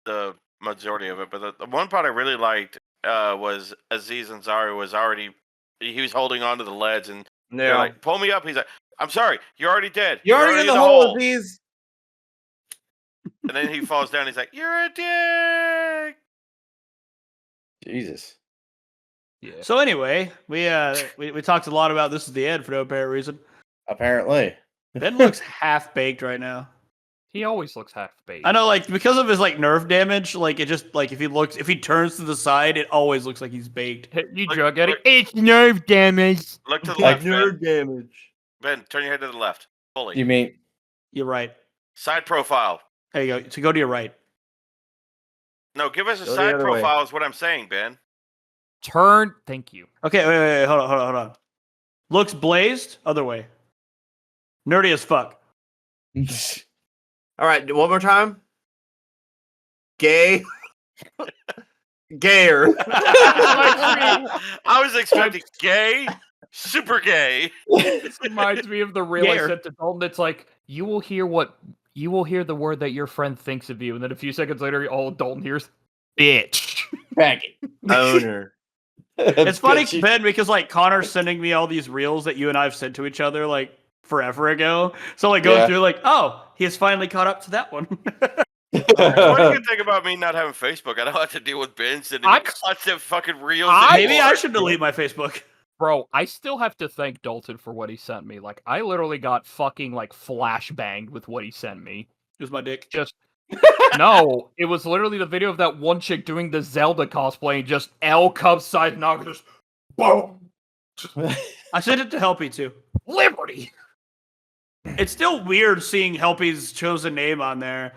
Speaker 1: the majority of it, but the one part I really liked was Aziz Ansari he was holding on to the ledge and they're like, pull me up. He's like, I'm sorry, you're already dead.
Speaker 3: You're already in the hole, Aziz.
Speaker 1: And then he falls down. He's like, "You're a dick."
Speaker 2: Jesus.
Speaker 6: Yeah.
Speaker 5: So anyway, we talked a lot about This Is the End for no apparent reason.
Speaker 2: Apparently.
Speaker 5: Ben looks half baked right now.
Speaker 6: He always looks half baked.
Speaker 5: I know, like, because of his like nerve damage, like it just like if he turns to the side, it always looks like he's baked.
Speaker 6: You
Speaker 1: Look-
Speaker 6: drug addict.
Speaker 1: look-
Speaker 6: It's nerve damage.
Speaker 1: Look to the
Speaker 2: Like
Speaker 1: left, Ben.
Speaker 3: damage.
Speaker 1: Ben, turn your head to the left. Fully.
Speaker 2: You mean
Speaker 5: You're right.
Speaker 1: Side profile.
Speaker 5: There you go. So go to your right.
Speaker 1: No, give us a
Speaker 3: Go the
Speaker 1: side
Speaker 3: other way.
Speaker 1: profile is what I'm saying, Ben.
Speaker 6: Turn. Thank you.
Speaker 5: Okay, wait, hold on. Looks blazed. Other way. Nerdy as fuck.
Speaker 3: All right, one more time. Gay. Gayer.
Speaker 1: I was expecting gay, super gay.
Speaker 6: This reminds me of the reel I
Speaker 5: Gayer.
Speaker 6: sent to Dalton. It's like you will hear the word that your friend thinks of you, and then a few seconds later, all Dalton hears, "Bitch."
Speaker 2: faggot.
Speaker 3: Owner.
Speaker 5: It's funny,
Speaker 2: Bitchy.
Speaker 5: Ben, because like Connor's sending me all these reels that you and I have sent to each other like forever ago. So like going
Speaker 2: Yeah.
Speaker 5: through like, oh, he has finally caught up to that one.
Speaker 1: One good thing about me not having Facebook, I don't have to deal with Ben sending me
Speaker 6: I'm-
Speaker 1: constant fucking reels.
Speaker 5: Maybe I
Speaker 1: anymore.
Speaker 5: should delete my Facebook.
Speaker 6: Bro, I still have to thank Dalton for what he sent me. Like, I literally got fucking like flashbanged with what he sent me.
Speaker 5: Here's my dick.
Speaker 6: Just no, it was literally the video of that one chick doing the Zelda cosplay, and just L Cub side knock, just boom,
Speaker 5: I sent it to Helpy too.
Speaker 6: Liberty.
Speaker 5: It's still weird seeing Helpy's chosen name on there.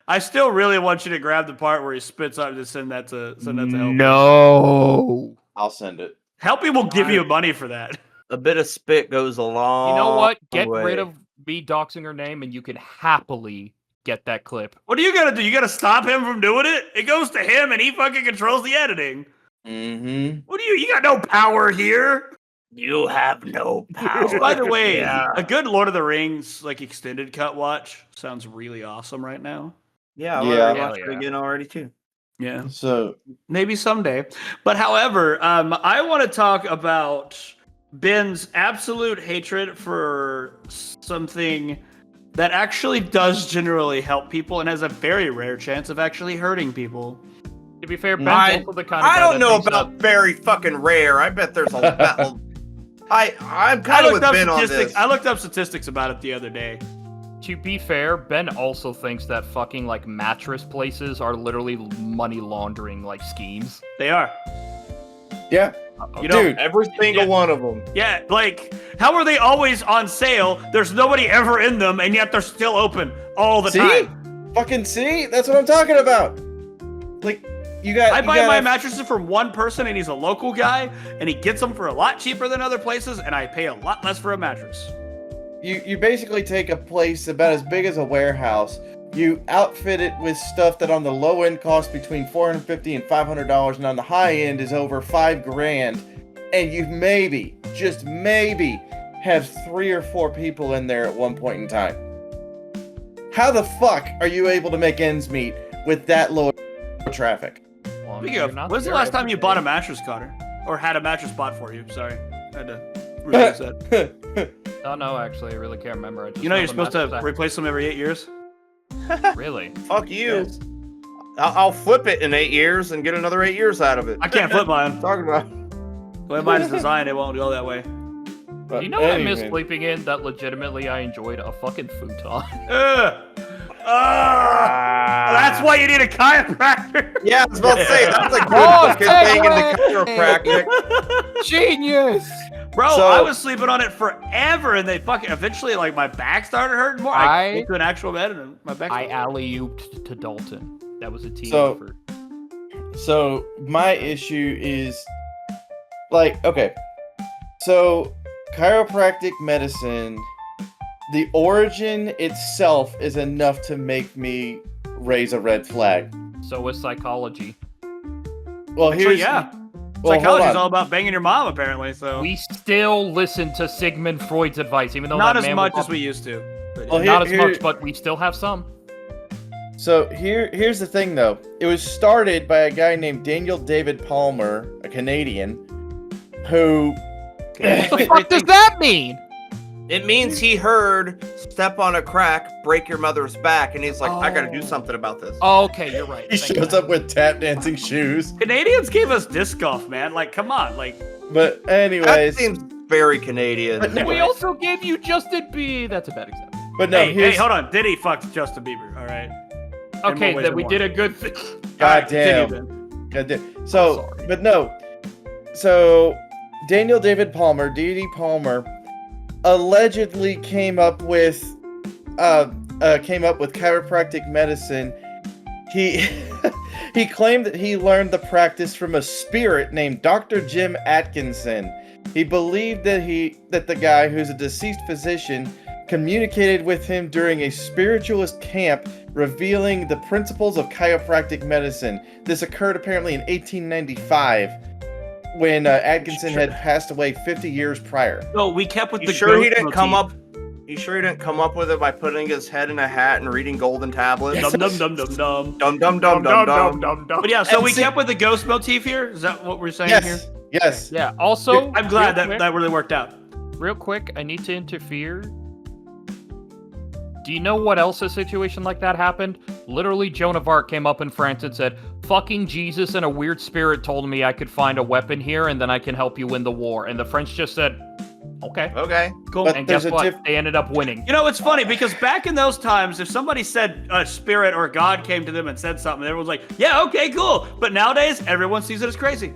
Speaker 5: I still really want you to grab the part where he spits out and just send that to Helpy.
Speaker 6: No.
Speaker 2: I'll send it.
Speaker 5: Helpy will give you money for that.
Speaker 3: A bit of spit goes a long
Speaker 6: You know what? Get
Speaker 3: way.
Speaker 6: rid of me doxing her name, and you can happily get that clip.
Speaker 5: What are you gonna do? You gotta stop him from doing it? It goes to him and he fucking controls the editing.
Speaker 2: Mm-hmm.
Speaker 5: What do you got no power here?
Speaker 3: You have no power.
Speaker 5: By the way,
Speaker 3: Yeah.
Speaker 5: a good Lord of the Rings like extended cut watch sounds really awesome right now.
Speaker 3: Yeah, I
Speaker 2: Yeah.
Speaker 3: already
Speaker 6: Hell
Speaker 3: watched
Speaker 6: yeah.
Speaker 3: it again already too.
Speaker 5: Yeah.
Speaker 2: So
Speaker 5: Maybe someday. But however, I want to talk about Ben's absolute hatred for something that actually does generally help people and has a very rare chance of actually hurting people.
Speaker 6: To be fair, Ben's
Speaker 3: I-
Speaker 6: also the kind of
Speaker 3: I
Speaker 6: guy
Speaker 3: don't
Speaker 6: that
Speaker 3: know
Speaker 6: thinks
Speaker 3: about very fucking rare. I bet there's a lot. I'm
Speaker 5: I
Speaker 3: kind of
Speaker 5: looked
Speaker 3: with
Speaker 5: up
Speaker 3: Ben on
Speaker 5: statistics.
Speaker 3: this.
Speaker 5: I looked up statistics about it the other day.
Speaker 6: To be fair, Ben also thinks that fucking like mattress places are literally money laundering like schemes.
Speaker 5: They are.
Speaker 2: yeah,
Speaker 5: You know,
Speaker 2: dude.
Speaker 3: Every single
Speaker 5: Yeah.
Speaker 3: one of them.
Speaker 5: Yeah, like, how are they always on sale? There's nobody ever in them, and yet they're still open all the
Speaker 2: See?
Speaker 5: time.
Speaker 2: Fucking see? That's what I'm talking about. Like, you got.
Speaker 5: I
Speaker 2: you
Speaker 5: buy
Speaker 2: gotta-
Speaker 5: my mattresses from one person, and he's a local guy, and he gets them for a lot cheaper than other places, and I pay a lot less for a mattress.
Speaker 2: You basically take a place about as big as a warehouse. You outfit it with stuff that on the low end costs between $450 and $500, and on the high end is over $5,000. And you maybe, just maybe, have 3 or 4 people in there at one point in time. How the fuck are you able to make ends meet with that low traffic?
Speaker 6: Well,
Speaker 5: Speaking
Speaker 6: you're
Speaker 5: of,
Speaker 6: not
Speaker 5: when's the
Speaker 6: there
Speaker 5: last time
Speaker 6: every
Speaker 5: you
Speaker 6: day.
Speaker 5: bought a mattress, Connor? Or had a mattress bought for you? Sorry. I had to realize that.
Speaker 6: Oh no, actually, I really can't remember. I just
Speaker 5: You know
Speaker 6: know
Speaker 5: you're
Speaker 6: the
Speaker 5: supposed to
Speaker 6: mattress
Speaker 5: replace them every 8 years?
Speaker 6: I- Really?
Speaker 3: Fuck you.
Speaker 5: Yes.
Speaker 3: I'll flip it in 8 years and get another 8 years out of it.
Speaker 5: I can't flip mine.
Speaker 3: Talking about.
Speaker 5: The way mine is designed, it won't go that way.
Speaker 6: Do you know what I miss sleeping in that legitimately I enjoyed? A fucking futon.
Speaker 5: Ugh. That's why you need a chiropractor.
Speaker 3: Yeah, I was about to say that's a good
Speaker 6: Oh,
Speaker 3: fucking thing in the chiropractic.
Speaker 6: Genius!
Speaker 5: Bro,
Speaker 2: So-
Speaker 5: I was sleeping on it forever, and they fucking eventually, like, my back started hurting more. I
Speaker 6: I-
Speaker 5: went to an actual bed, and my back.
Speaker 6: I alley-ooped to Dalton. That was a team
Speaker 2: So-
Speaker 6: effort.
Speaker 2: So my issue is like, okay, so chiropractic medicine, the origin itself is enough to make me raise a red flag.
Speaker 6: So is psychology.
Speaker 2: Well,
Speaker 5: So
Speaker 2: here's
Speaker 5: yeah,
Speaker 2: well, hold
Speaker 5: psychology is
Speaker 2: on.
Speaker 5: all about banging your mom, apparently. So
Speaker 6: We still listen to Sigmund Freud's advice, even though
Speaker 5: not
Speaker 6: that
Speaker 5: as
Speaker 6: man
Speaker 5: much
Speaker 6: was
Speaker 5: as we used to. But
Speaker 2: Well,
Speaker 5: yeah.
Speaker 6: not as
Speaker 2: here-
Speaker 6: much, but we still have some.
Speaker 2: So here's the thing though. It was started by a guy named Daniel David Palmer, a Canadian, who
Speaker 6: What the fuck does that mean?
Speaker 3: It means he heard "step on a crack, break your mother's back," and he's like, "I gotta do
Speaker 6: Oh.
Speaker 3: something about this."
Speaker 6: Oh, okay, you're right.
Speaker 2: He
Speaker 6: Thank
Speaker 2: shows
Speaker 6: you.
Speaker 2: up with tap dancing shoes.
Speaker 5: Canadians gave us disc golf, man. Like, come on, like.
Speaker 2: But
Speaker 3: That
Speaker 2: anyways,
Speaker 3: seems very Canadian.
Speaker 2: But no,
Speaker 6: We also gave you Justin B. That's a bad example.
Speaker 2: but no,
Speaker 5: Hey,
Speaker 2: here's
Speaker 5: hold on. Diddy fucked Justin Bieber. All right.
Speaker 6: Okay,
Speaker 5: more ways
Speaker 6: then we
Speaker 5: than
Speaker 6: did
Speaker 5: one.
Speaker 6: a good thing.
Speaker 2: God
Speaker 5: All right, continue
Speaker 2: damn.
Speaker 5: then.
Speaker 2: God damn. So,
Speaker 6: sorry.
Speaker 2: but no. So, Daniel David Palmer, D.D. Palmer, allegedly came up with chiropractic medicine. He he claimed that he learned the practice from a spirit named Dr. Jim Atkinson. He believed that the guy, who's a deceased physician, communicated with him during a spiritualist camp, revealing the principles of chiropractic medicine. This occurred apparently in 1895, when Atkinson had passed away 50 years prior.
Speaker 5: No, we kept with
Speaker 3: You
Speaker 5: the
Speaker 3: sure he
Speaker 5: ghost
Speaker 3: didn't come
Speaker 5: motif.
Speaker 3: up? You sure he didn't come up with it by putting his head in a hat and reading golden tablets?
Speaker 5: Dum dum dum dum dum.
Speaker 3: Dum dum dum dum dum.
Speaker 5: But yeah, so
Speaker 2: And
Speaker 5: we
Speaker 2: see-
Speaker 5: kept with the ghost motif here. Is that what we're saying here?
Speaker 2: Yes, yes.
Speaker 6: Yeah, also,
Speaker 5: I'm glad
Speaker 6: real
Speaker 5: that that really worked out.
Speaker 6: real quick, I need to interfere. Do you know what else a situation like that happened? Literally, Joan of Arc came up in France and said, "Fucking Jesus and a weird spirit told me I could find a weapon here and then I can help you win the war." And the French just said, "Okay."
Speaker 3: Okay.
Speaker 5: Cool.
Speaker 2: But
Speaker 6: And
Speaker 2: there's
Speaker 6: guess
Speaker 2: a
Speaker 6: what? They ended up winning.
Speaker 5: You know, it's funny because back in those times, if somebody said a spirit or God came to them and said something, everyone's like, "Yeah, okay, cool." But nowadays, everyone sees it as crazy.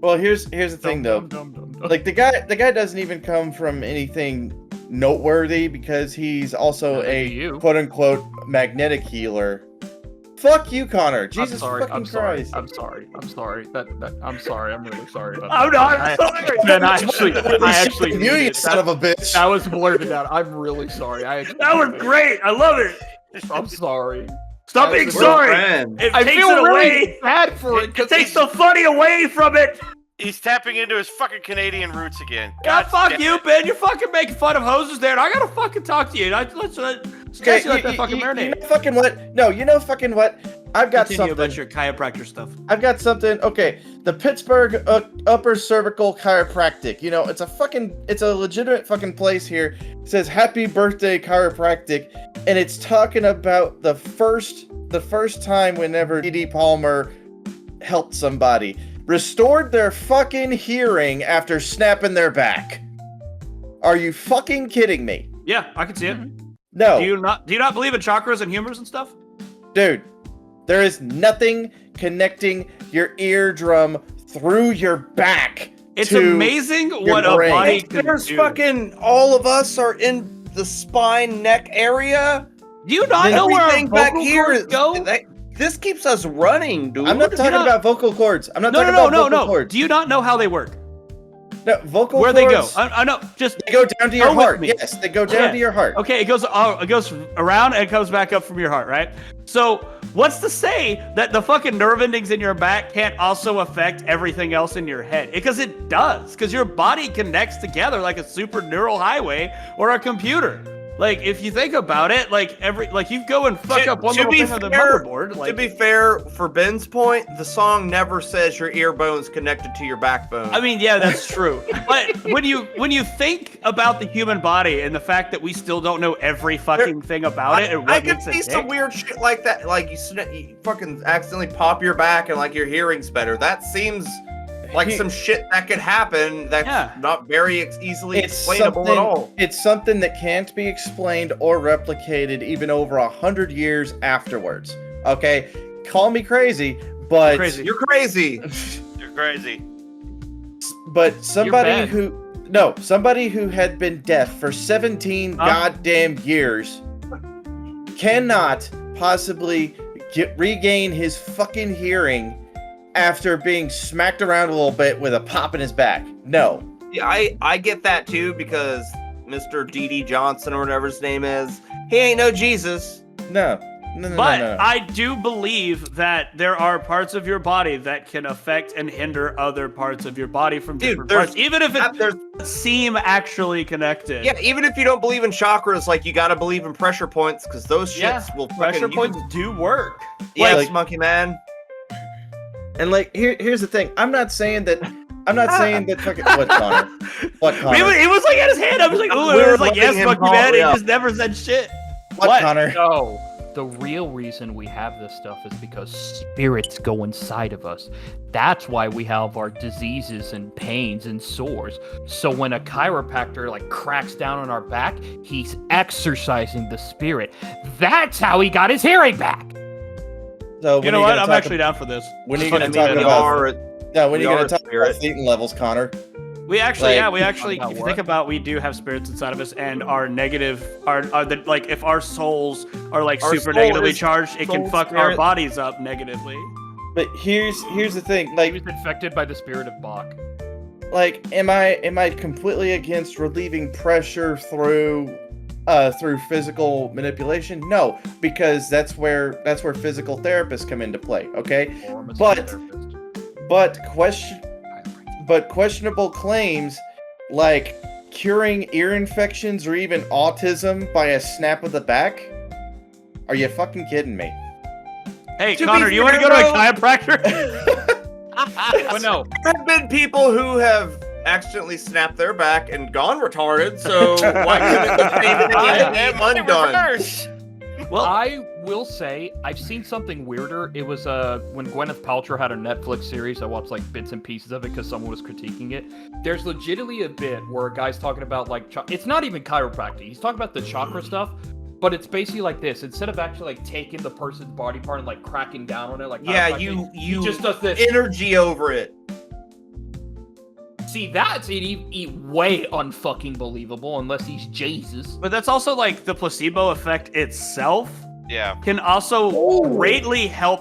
Speaker 2: Well, here's the thing though.
Speaker 6: Dum, dum, dum.
Speaker 2: Like the guy doesn't even come from anything noteworthy because he's also
Speaker 6: Neither do
Speaker 2: a
Speaker 6: you.
Speaker 2: quote unquote magnetic healer. Fuck you, Connor. Jesus
Speaker 6: I'm sorry.
Speaker 2: fucking
Speaker 6: I'm sorry.
Speaker 2: Christ.
Speaker 6: I'm sorry. I'm sorry. I'm sorry. I'm really sorry. About
Speaker 5: I'm
Speaker 6: that.
Speaker 5: not sorry.
Speaker 6: Man, I actually
Speaker 2: you,
Speaker 6: mean
Speaker 2: you
Speaker 6: it.
Speaker 2: son of a bitch.
Speaker 6: That was blurted out. I'm really sorry.
Speaker 5: That was great. I love it.
Speaker 6: I'm sorry.
Speaker 5: Stop
Speaker 6: That
Speaker 5: being
Speaker 6: was-
Speaker 3: We're
Speaker 5: sorry.
Speaker 3: friends.
Speaker 5: It
Speaker 6: I
Speaker 5: takes
Speaker 6: feel
Speaker 5: it
Speaker 6: really
Speaker 5: away.
Speaker 6: bad for it
Speaker 5: It
Speaker 6: because
Speaker 5: takes the funny away from it.
Speaker 1: He's tapping into his fucking Canadian roots again.
Speaker 5: God, fuck
Speaker 1: damn
Speaker 5: you,
Speaker 1: it.
Speaker 5: Ben. You're fucking making fun of hoses there, and I gotta fucking talk to you. Let's
Speaker 2: Okay,
Speaker 5: let that
Speaker 2: you
Speaker 5: fucking
Speaker 2: know
Speaker 5: marinate.
Speaker 2: fucking what? No, you know fucking what? I've got
Speaker 5: Continue
Speaker 2: something.
Speaker 5: about your chiropractor stuff.
Speaker 2: I've got something. Okay, the Pittsburgh Upper Cervical Chiropractic. You know, it's a legitimate fucking place here. It says "Happy Birthday Chiropractic," and it's talking about the first time whenever D.D. Palmer helped somebody, restored their fucking hearing after snapping their back. Are you fucking kidding me?
Speaker 5: Yeah, I can see it.
Speaker 2: No,
Speaker 5: Do you not believe in chakras and humors and stuff?
Speaker 2: dude. There is nothing connecting your eardrum through your back.
Speaker 5: It's
Speaker 2: to
Speaker 5: amazing what a
Speaker 2: brain.
Speaker 5: body can
Speaker 3: There's
Speaker 5: do.
Speaker 3: fucking all of us are in the spine neck area.
Speaker 5: Do you not know where our
Speaker 3: Everything back
Speaker 5: vocal
Speaker 3: here
Speaker 5: cords
Speaker 3: is
Speaker 5: go?
Speaker 3: this keeps us running, dude.
Speaker 2: I'm not talking
Speaker 5: not-
Speaker 2: about vocal cords. I'm not
Speaker 5: No,
Speaker 2: talking
Speaker 5: no, no,
Speaker 2: about
Speaker 5: no,
Speaker 2: vocal
Speaker 5: no.
Speaker 2: cords.
Speaker 5: Do you not know how they work?
Speaker 2: No, vocal
Speaker 5: Where they go?
Speaker 2: cords.
Speaker 5: I know. Just
Speaker 2: They go down to your
Speaker 5: Go with
Speaker 2: heart.
Speaker 5: me.
Speaker 2: Yes, they go down
Speaker 5: Yeah.
Speaker 2: to your heart.
Speaker 5: okay. It goes around and it comes back up from your heart, right? So what's to say that the fucking nerve endings in your back can't also affect everything else in your head? Because it does. Because your body connects together like a super neural highway or a computer. Like if you think about it, like you go and fuck up one
Speaker 3: To
Speaker 5: little
Speaker 3: be
Speaker 5: thing on the
Speaker 3: fair-
Speaker 5: motherboard.
Speaker 3: To
Speaker 5: Like,
Speaker 3: be fair, for Ben's point, the song never says your ear bone's connected to your backbone.
Speaker 5: I mean, yeah, that's true. But when you think about the human body and the fact that we still don't know every fucking thing about it and
Speaker 3: I
Speaker 5: what
Speaker 3: could
Speaker 5: makes it
Speaker 3: see some
Speaker 5: tick,
Speaker 3: weird shit like that. Like you fucking accidentally pop your back and like your hearing's better. That seems like
Speaker 2: He-
Speaker 3: some shit that could happen. That's
Speaker 5: Yeah.
Speaker 3: not very easily
Speaker 2: It's
Speaker 3: explainable
Speaker 2: something.
Speaker 3: at all.
Speaker 2: It's something that can't be explained or replicated even over 100 years afterwards. Okay, call me crazy, but
Speaker 5: crazy.
Speaker 3: You're crazy.
Speaker 1: You're crazy.
Speaker 2: but somebody
Speaker 6: bad.
Speaker 2: somebody who had been deaf for 17 goddamn years cannot possibly regain his fucking hearing after being smacked around a little bit with a pop in his back. No.
Speaker 3: Yeah, I get that too because Mr. D.D. Johnson or whatever his name is, he ain't no Jesus.
Speaker 2: No. No.
Speaker 5: But I do believe that there are parts of your body that can affect and hinder other parts of your body from
Speaker 3: Dude,
Speaker 5: different
Speaker 3: there's-
Speaker 5: parts, even if it
Speaker 3: There's,
Speaker 5: doesn't seem actually connected.
Speaker 3: yeah, even if you don't believe in chakras, like you gotta believe in pressure points because those shits
Speaker 5: Yeah,
Speaker 3: will
Speaker 5: pressure
Speaker 3: fucking,
Speaker 5: points do work.
Speaker 3: Yes,
Speaker 2: Like-
Speaker 3: monkey man.
Speaker 2: And like here's the thing. I'm not saying that I'm not saying that fucking what Connor. What Connor?
Speaker 5: It was like at his hand. I was like, ooh,
Speaker 3: We
Speaker 5: it
Speaker 3: were
Speaker 5: was like, yes,
Speaker 3: letting him
Speaker 5: fuck you, man.
Speaker 3: call-
Speaker 5: He
Speaker 3: yeah.
Speaker 5: just never said shit.
Speaker 2: What Connor?
Speaker 6: No.
Speaker 4: The real reason we have this stuff is because spirits go inside of us. That's why we have our diseases and pains and sores. So when a chiropractor like cracks down on our back, he's exercising the spirit. That's how he got his hearing back.
Speaker 2: So when
Speaker 5: You know
Speaker 2: are
Speaker 5: what?
Speaker 2: gonna
Speaker 5: I'm
Speaker 2: talk
Speaker 5: actually down for this.
Speaker 2: When are you
Speaker 3: I
Speaker 2: going to
Speaker 3: mean,
Speaker 2: talk
Speaker 3: we
Speaker 2: about?
Speaker 3: are-
Speaker 2: No, when are
Speaker 3: we
Speaker 2: you going
Speaker 3: are
Speaker 2: to talk
Speaker 3: spirit.
Speaker 2: about Satan levels, Connor?
Speaker 5: We actually,
Speaker 2: Like-
Speaker 5: we actually,
Speaker 4: About
Speaker 5: if you
Speaker 4: what?
Speaker 5: think about, we do have spirits inside of us, and our negative, are the like, if our souls are like
Speaker 3: Our
Speaker 5: super
Speaker 3: soul
Speaker 5: negatively
Speaker 3: is
Speaker 5: charged, it can
Speaker 3: soul
Speaker 5: fuck our
Speaker 3: spirit.
Speaker 5: bodies up negatively.
Speaker 2: But here's the thing,
Speaker 4: He
Speaker 2: like
Speaker 4: was infected by the spirit of Bach.
Speaker 2: am I completely against relieving pressure through physical manipulation? No, because that's where physical therapists come into play. Okay,
Speaker 4: Or a
Speaker 2: But-
Speaker 4: therapist.
Speaker 2: but questionable claims like curing ear infections or even autism by a snap of the back. Are you fucking kidding me?
Speaker 5: Hey,
Speaker 3: To be
Speaker 5: Connor, do you want to
Speaker 3: fair,
Speaker 5: go to a
Speaker 3: though-
Speaker 5: chiropractor?
Speaker 6: But no,
Speaker 3: There have been people who have accidentally snapped their back and gone retarded, so why couldn't the same thing be undone?
Speaker 5: Well,
Speaker 6: I will say I've seen something weirder. It was when Gwyneth Paltrow had a Netflix series. I watched like bits and pieces of it because someone was critiquing it. There's legitimately a bit where a guy's talking about like it's not even chiropractic. He's talking about the chakra stuff, but it's basically like this. Instead of actually like taking the person's body part and like cracking down on it, like
Speaker 3: Yeah,
Speaker 6: chiropractic,
Speaker 3: you
Speaker 6: he just does this.
Speaker 3: energy over it.
Speaker 4: See, that's way unfucking believable unless he's Jesus.
Speaker 5: but that's also like the placebo effect itself
Speaker 1: Yeah.
Speaker 5: can also greatly help.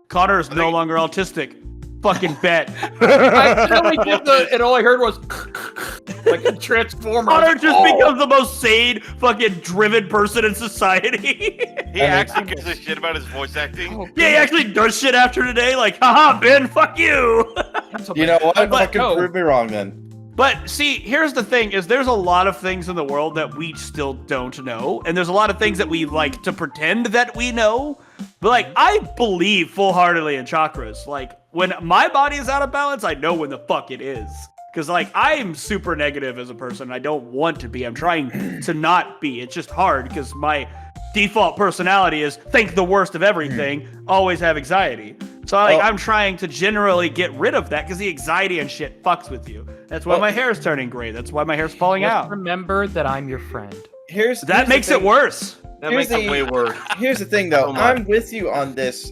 Speaker 5: Connor is no longer autistic. Fucking bet.
Speaker 6: I accidentally did and all I heard was like a transformer.
Speaker 5: Connor just becomes the most sane, fucking driven person in society.
Speaker 1: He actually gives a shit about his voice acting.
Speaker 5: Yeah, he actually does shit after today. Like, haha, Ben, fuck you.
Speaker 2: You know what?
Speaker 5: But
Speaker 2: Fucking
Speaker 6: no.
Speaker 2: prove me wrong then.
Speaker 5: But see, here's the thing: is there's a lot of things in the world that we still don't know, and there's a lot of things that we like to pretend that we know. But like, I believe full-heartedly in chakras. Like, when my body is out of balance, I know when the fuck it is. Because like, I'm super negative as a person. I don't want to be. I'm trying to not be. It's just hard because my default personality is think the worst of everything, always have anxiety. So like, I'm trying to generally get rid of that because the anxiety and shit fucks with you. That's why my hair's turning gray. That's why my hair's falling
Speaker 4: Just
Speaker 5: out.
Speaker 4: remember that I'm your friend.
Speaker 5: That makes it worse.
Speaker 3: That
Speaker 2: Here's
Speaker 3: makes it
Speaker 2: the-
Speaker 3: way worse.
Speaker 2: Here's the thing, though.
Speaker 3: So much.
Speaker 2: I'm with you on this.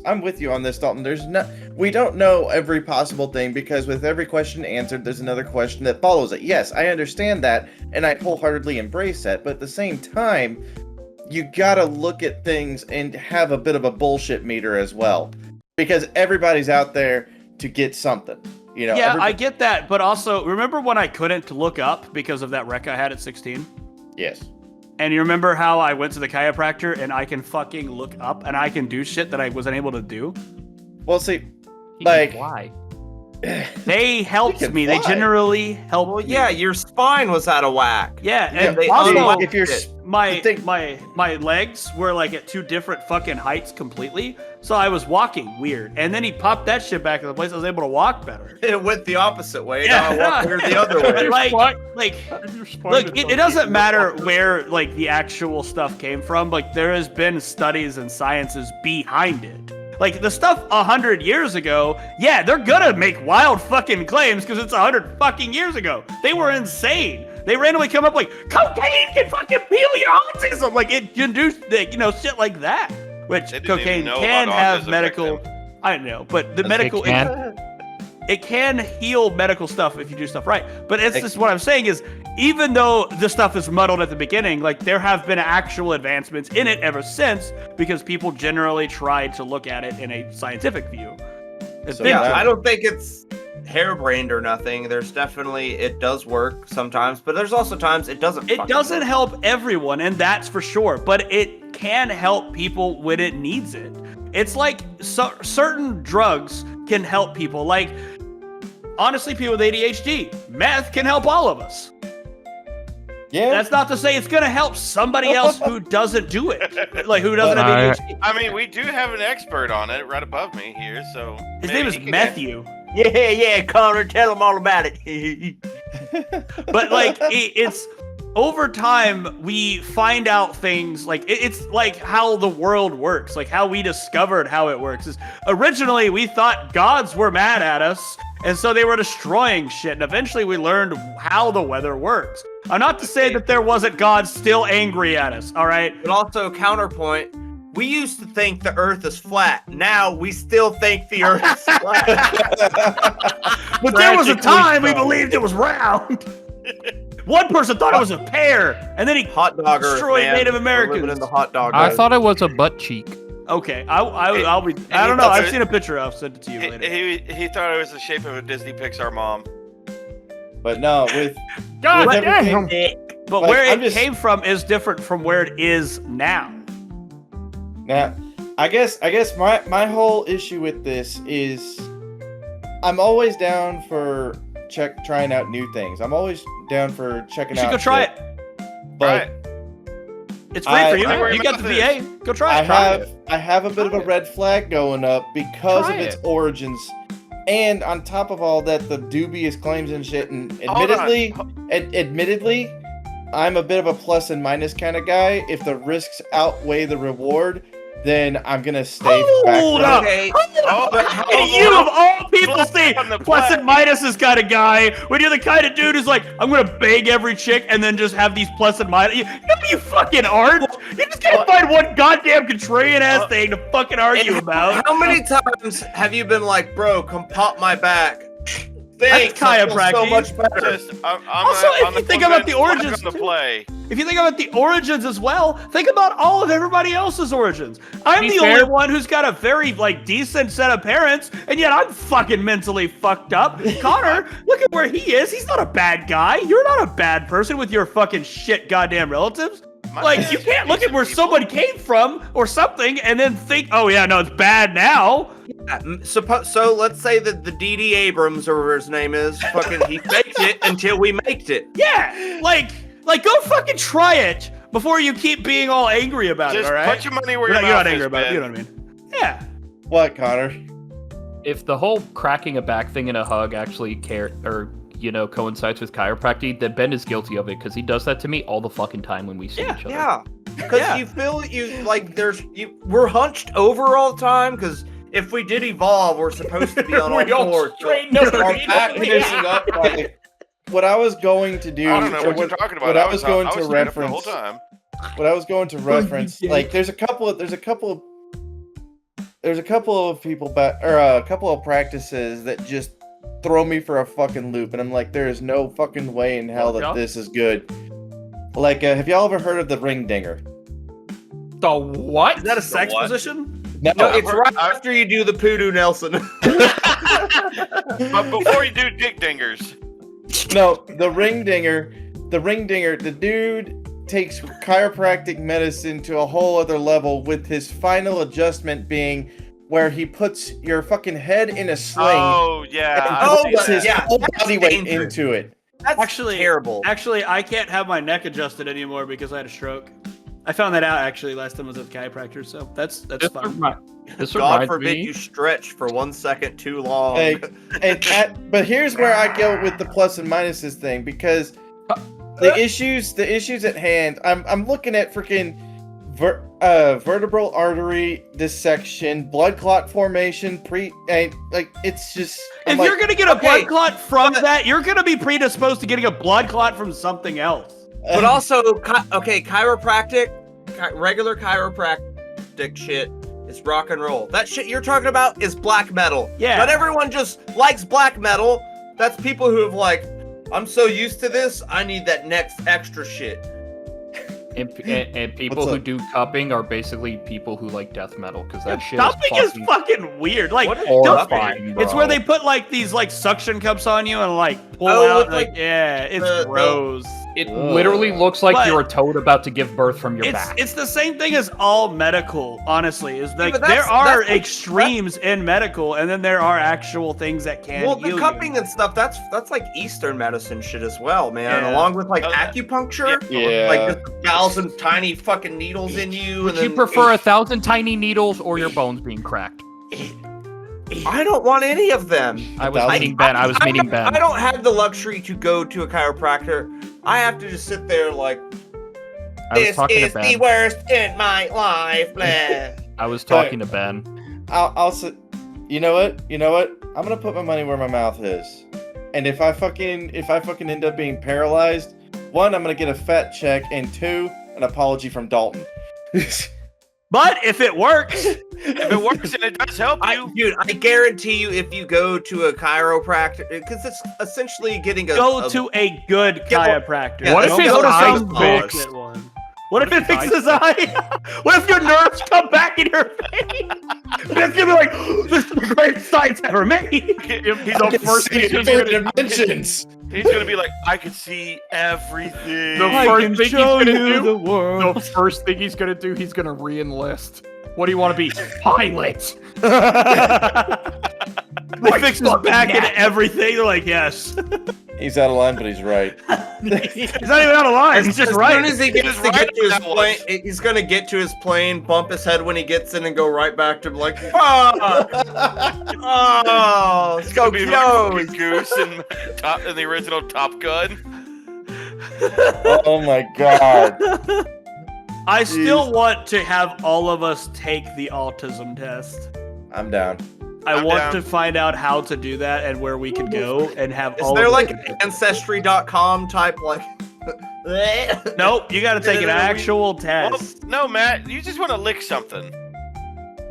Speaker 2: Dalton. We don't know every possible thing because with every question answered, there's another question that follows it. Yes, I understand that, and I wholeheartedly embrace that. But at the same time, you gotta look at things and have a bit of a bullshit meter as well, because everybody's out there to get something. You know.
Speaker 5: Yeah, I get that, but also remember when I couldn't look up because of that wreck I had at 16?
Speaker 2: Yes.
Speaker 5: And you remember how I went to the chiropractor and I can fucking look up and I can do shit that I wasn't able to do?
Speaker 2: Well, see,
Speaker 4: He
Speaker 2: Like-
Speaker 4: can fly.
Speaker 5: They helped
Speaker 2: can
Speaker 5: me. They
Speaker 2: fly.
Speaker 5: generally helped
Speaker 3: Well,
Speaker 5: me.
Speaker 3: yeah, your spine was out of whack.
Speaker 5: Yeah,
Speaker 2: Yeah,
Speaker 5: and
Speaker 3: they
Speaker 5: also
Speaker 3: unlocked
Speaker 2: if you're
Speaker 3: it.
Speaker 5: my
Speaker 2: the thing-
Speaker 5: my legs were like at two different fucking heights completely. So I was walking weird. And then he popped that shit back in the place. I was able to walk better.
Speaker 3: It went the opposite way.
Speaker 5: Yeah.
Speaker 3: Now I walk here the other way.
Speaker 5: like
Speaker 6: Your spine
Speaker 5: look,
Speaker 6: is
Speaker 5: it
Speaker 6: so
Speaker 5: doesn't
Speaker 6: deep.
Speaker 5: matter where like the actual stuff came from. Like there has been studies and sciences behind it. Like the stuff 100 years ago, yeah, they're gonna make wild fucking claims because it's 100 fucking years ago. They were insane. They randomly come up like cocaine can fucking heal your autism. Like it can do, shit like that. Which
Speaker 1: They didn't
Speaker 5: cocaine
Speaker 1: even know
Speaker 5: can
Speaker 1: about
Speaker 5: have
Speaker 1: autism back
Speaker 5: medical.
Speaker 1: then.
Speaker 5: I don't know, but the
Speaker 4: It
Speaker 5: medical.
Speaker 4: can.
Speaker 5: It can heal medical stuff if you do stuff right. But it's just what I'm saying is, even though the stuff is muddled at the beginning, like there have been actual advancements in it ever since because people generally tried to look at it in a scientific view. It's
Speaker 2: So
Speaker 5: been
Speaker 2: now-
Speaker 3: Yeah, I don't think it's harebrained or nothing. There's definitely, it does work sometimes, but there's also times it doesn't.
Speaker 5: It
Speaker 3: fucking
Speaker 5: doesn't
Speaker 3: work.
Speaker 5: help everyone, and that's for sure, but it can help people when it needs it. It's like certain drugs can help people. Like, honestly, people with ADHD, meth can help all of us.
Speaker 2: Yeah.
Speaker 5: That's not to say it's going to help somebody else who doesn't do it, like who doesn't have ADHD.
Speaker 1: I mean, we do have an expert on it right above me here, so
Speaker 5: His
Speaker 1: maybe
Speaker 5: name is
Speaker 1: he can-
Speaker 5: Matthew.
Speaker 3: Yeah, Connor, tell them all about it.
Speaker 5: But like it's over time we find out things like it's like how the world works, like how we discovered how it works is originally we thought gods were mad at us and so they were destroying shit, and eventually we learned how the weather works. I'm not to say that there wasn't gods still angry at us, all right?
Speaker 3: But also, counterpoint, we used to think the earth is flat. Now we still think the earth is flat.
Speaker 5: But there was a time we believed it was round. One person thought it was a pear, and then he
Speaker 3: Hot dog Earth,
Speaker 5: destroyed
Speaker 3: man.
Speaker 5: Native
Speaker 3: We're
Speaker 5: Americans.
Speaker 3: living in the hot dog
Speaker 6: I
Speaker 3: Earth.
Speaker 6: thought it was a butt cheek.
Speaker 5: Okay, I'll be. I don't know. I've seen a picture. I'll send it to you later.
Speaker 1: He thought it was the shape of a Disney Pixar mom.
Speaker 2: But no, with
Speaker 6: God
Speaker 2: with
Speaker 6: damn!
Speaker 5: But
Speaker 2: like,
Speaker 5: where
Speaker 2: I'm
Speaker 5: it
Speaker 2: just-
Speaker 5: came from is different from where it is now.
Speaker 2: now, I guess my whole issue with this is I'm always down for trying out new things. I'm always down for checking
Speaker 5: You should
Speaker 2: out.
Speaker 5: go try
Speaker 2: shit.
Speaker 5: it.
Speaker 2: But
Speaker 5: It's free
Speaker 2: I-
Speaker 5: for you.
Speaker 1: I
Speaker 5: You got the
Speaker 1: remember
Speaker 5: VA. Go try
Speaker 2: I
Speaker 5: it.
Speaker 2: have a bit of a red flag going up because
Speaker 6: Try
Speaker 2: of its
Speaker 6: it.
Speaker 2: origins, and on top of all that, the dubious claims and shit. And
Speaker 1: Hold on.
Speaker 2: admittedly, I'm a bit of a plus and minus kind of guy. If the risks outweigh the reward, then I'm gonna stay back.
Speaker 5: Hold
Speaker 2: from
Speaker 5: up.
Speaker 2: it.
Speaker 3: Okay,
Speaker 1: Oh,
Speaker 5: And you of all people
Speaker 1: Flip
Speaker 5: say
Speaker 1: on the
Speaker 5: plus and
Speaker 1: flag.
Speaker 5: minuses kind of guy when you're the kind of dude who's like, I'm gonna bang every chick and then just have these plus and minus. You fucking aren't. You're just gonna find one goddamn contrarian ass thing to fucking argue about.
Speaker 3: how many times have you been like, bro, come pop my back? Thanks, I feel so
Speaker 5: chiropractic.
Speaker 3: much better.
Speaker 1: Just, I'm
Speaker 5: Also, if you think about the origins
Speaker 1: of the
Speaker 5: too-
Speaker 1: play.
Speaker 5: If you think about the origins as well, think about all of everybody else's origins. I'm
Speaker 6: Be
Speaker 5: the
Speaker 6: fair-
Speaker 5: only one who's got a very like decent set of parents, and yet I'm fucking mentally fucked up. Connor, look at where he is. He's not a bad guy. You're not a bad person with your fucking shit goddamn relatives.
Speaker 1: My
Speaker 5: Like,
Speaker 1: parents
Speaker 5: you can't
Speaker 1: are
Speaker 5: look at
Speaker 1: decent
Speaker 5: where
Speaker 1: people.
Speaker 5: someone came from or something and then think, oh yeah, no, it's bad now.
Speaker 3: So let's say that the D.D. Abrams, or whatever his name is, fucking he faked it until we maked it.
Speaker 5: Yeah, like go fucking try it before you keep being all angry about
Speaker 1: Just
Speaker 5: it, all right?
Speaker 1: put your money where
Speaker 5: You're
Speaker 1: your
Speaker 5: not, you're
Speaker 1: mouth
Speaker 5: not
Speaker 1: is,
Speaker 5: angry about it,
Speaker 1: Ben.
Speaker 5: you know what I mean? Yeah.
Speaker 2: What, Connor?
Speaker 6: If the whole cracking a back thing in a hug actually coincides with chiropractic, then Ben is guilty of it because he does that to me all the fucking time when we see each other.
Speaker 3: Yeah, because
Speaker 5: Yeah.
Speaker 3: you feel we're hunched over all the time. Because if we did evolve, we're supposed to be on all
Speaker 6: We all
Speaker 3: fours.
Speaker 6: straighten
Speaker 3: Our
Speaker 6: up.
Speaker 3: back
Speaker 2: Finishing up, like, what I was going to do.
Speaker 1: I don't know
Speaker 2: or
Speaker 1: what you're talking about.
Speaker 2: What I was going
Speaker 1: I
Speaker 2: to
Speaker 1: was straight up the whole
Speaker 2: reference.
Speaker 1: time.
Speaker 2: What I was going to reference, like, there's a couple of people a couple of practices that just throw me for a fucking loop, and I'm like, there is no fucking way in hell that
Speaker 6: Yeah.
Speaker 2: this is good. Like, have y'all ever heard of the ring dinger?
Speaker 6: The what?
Speaker 5: Is that a sex
Speaker 1: what?
Speaker 5: position?
Speaker 2: No,
Speaker 3: No,
Speaker 1: I've
Speaker 3: it's
Speaker 1: heard-
Speaker 3: right
Speaker 1: I've-
Speaker 3: after you do the Poodoo Nelson.
Speaker 1: But before you do dick dingers,
Speaker 2: no, the ring dinger, the dude takes chiropractic medicine to a whole other level, with his final adjustment being where he puts your fucking head in a sling
Speaker 1: oh yeah,
Speaker 2: and
Speaker 1: I've seen
Speaker 2: puts
Speaker 1: that.
Speaker 2: his
Speaker 3: yeah,
Speaker 2: whole
Speaker 3: that's
Speaker 2: body weight
Speaker 3: dangerous.
Speaker 2: into it.
Speaker 3: That's
Speaker 5: Actually-
Speaker 3: terrible.
Speaker 5: Actually, I can't have my neck adjusted anymore because I had a stroke. I found that out actually last time I was at the chiropractor, so that's
Speaker 6: This,
Speaker 5: fine.
Speaker 6: this
Speaker 3: God
Speaker 6: reminds
Speaker 3: forbid
Speaker 6: me.
Speaker 3: you stretch for 1 second too long.
Speaker 2: Hey, but here's where I go with the plus and minuses thing, because the issues at hand. I'm looking at freaking vertebral artery dissection, blood clot formation, it's just.
Speaker 5: If you're gonna get a blood clot from that, you're gonna be predisposed to getting a blood clot from something else.
Speaker 3: But also, chiropractic, regular chiropractic shit is rock and roll. That shit you're talking about is black metal.
Speaker 5: Yeah.
Speaker 3: Not everyone just likes black metal. That's people who have like, I'm so used to this, I need that next extra shit.
Speaker 6: And people
Speaker 2: What's
Speaker 6: who
Speaker 2: up?
Speaker 6: do cupping are basically people who like death metal because that shit
Speaker 5: Cupping
Speaker 6: is
Speaker 5: is fucking weird. Like,
Speaker 3: What is
Speaker 6: horrifying,
Speaker 5: it's
Speaker 6: bro.
Speaker 5: where they put like these like suction cups on you and like pull
Speaker 3: Oh,
Speaker 5: out.
Speaker 3: with,
Speaker 5: Like,
Speaker 3: like,
Speaker 5: yeah, it's
Speaker 3: the-
Speaker 5: gross.
Speaker 6: It literally looks like
Speaker 5: But-
Speaker 6: you're a toad about to give birth from your back.
Speaker 5: It's the same thing as all medical, honestly. Is like
Speaker 3: but
Speaker 5: there
Speaker 3: that's-
Speaker 5: are
Speaker 3: that's like-
Speaker 5: extremes in medical, and then there are actual things that can
Speaker 3: Well,
Speaker 5: heal
Speaker 3: the cupping
Speaker 5: you.
Speaker 3: and stuff, that's like Eastern medicine shit as well, man.
Speaker 5: Yeah.
Speaker 3: Along with like
Speaker 1: Oh, yeah.
Speaker 3: acupuncture,
Speaker 2: Yeah.
Speaker 3: like just 1,000 tiny fucking needles in you.
Speaker 6: Would
Speaker 3: and
Speaker 6: you
Speaker 3: then
Speaker 6: prefer 1,000 tiny needles or your bones being cracked?
Speaker 3: I don't want any of them.
Speaker 6: I was meeting Ben. I was meeting Ben.
Speaker 3: I don't have the luxury to go to a chiropractor. I have to just sit there like,
Speaker 6: I was
Speaker 3: this
Speaker 6: talking
Speaker 3: is
Speaker 6: to
Speaker 3: the
Speaker 6: Ben.
Speaker 3: worst in my life. Blah.
Speaker 6: I was talking to Ben.
Speaker 2: I'll sit. You know what? I'm gonna put my money where my mouth is. And if I fucking end up being paralyzed, 1, I'm gonna get a fat check, and 2, an apology from Dalton.
Speaker 5: But if it works,
Speaker 1: If it works and it does help you,
Speaker 3: Dude, I guarantee you, if you go to a chiropractor, because it's essentially getting
Speaker 5: go to a good chiropractor.
Speaker 3: Yeah,
Speaker 6: What if
Speaker 5: Don't
Speaker 6: his
Speaker 5: go to
Speaker 6: eyes
Speaker 5: some
Speaker 6: fixed?
Speaker 5: bullshit one. What if it fixes his eye? What if your nerves come back in your face? It's gonna be like, this is the greatest science ever made.
Speaker 6: The first thing he's gonna do-
Speaker 2: dimensions.
Speaker 1: he's gonna be like, I can see everything.
Speaker 6: The first thing he's gonna do.
Speaker 5: the world.
Speaker 6: The first thing he's gonna do, he's gonna re-enlist. What do you want to be? Pilot.
Speaker 5: They fix his back and everything. They're like, yes.
Speaker 2: He's out of line, but he's right.
Speaker 5: He's not even out of line. He's just
Speaker 3: As
Speaker 5: right.
Speaker 3: soon as he gets
Speaker 1: He's
Speaker 3: to
Speaker 1: right
Speaker 3: get to his
Speaker 1: that
Speaker 3: plane,
Speaker 1: was.
Speaker 3: he's gonna get to his plane, bump his head when he gets in, and go right back to like, oh,
Speaker 1: It's gonna be like
Speaker 3: go.
Speaker 1: fucking Goose in the original Top Gun.
Speaker 2: Oh my god.
Speaker 5: I still want to have all of us take the autism test.
Speaker 2: I'm down.
Speaker 5: I
Speaker 1: I'm
Speaker 5: want
Speaker 1: down.
Speaker 5: to find out how to do that and where we can go and have
Speaker 3: Is
Speaker 5: all
Speaker 3: there
Speaker 5: of
Speaker 3: like
Speaker 5: us-
Speaker 3: an ancestry.com type like?
Speaker 5: Nope, you gotta take an actual
Speaker 1: Well,
Speaker 5: test.
Speaker 1: no, Matt, you just want to lick something.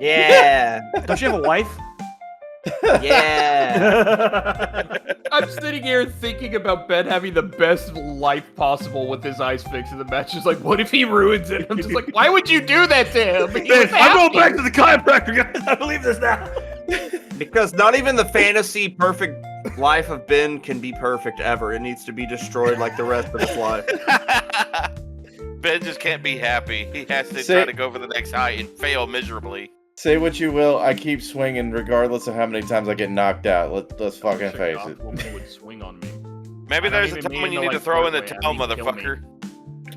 Speaker 3: Yeah,
Speaker 5: Don't you have a wife?
Speaker 3: yeah.
Speaker 6: I'm sitting here thinking about Ben having the best life possible with his eyes fixed, and the match is like, what if he ruins it? I'm just like, why would you do that to him? He was
Speaker 5: I'm going
Speaker 6: happy.
Speaker 5: back to the chiropractor, guys. I believe this now.
Speaker 3: Because not even the fantasy perfect life of Ben can be perfect ever. It needs to be destroyed like the rest of his life.
Speaker 1: Ben just can't be happy. He has to
Speaker 2: Say-
Speaker 1: try to go for the next height and fail miserably.
Speaker 2: Say what you will, I keep swinging regardless of how many times I get knocked out. Let's fucking face it.
Speaker 6: Woman would swing on me.
Speaker 1: Maybe
Speaker 6: I don't
Speaker 1: there's a
Speaker 6: even
Speaker 1: time when
Speaker 6: mean
Speaker 1: you
Speaker 6: to,
Speaker 1: need to
Speaker 6: like,
Speaker 1: throw in the
Speaker 6: Broadway, I
Speaker 1: towel,
Speaker 6: mean kill me.
Speaker 1: motherfucker.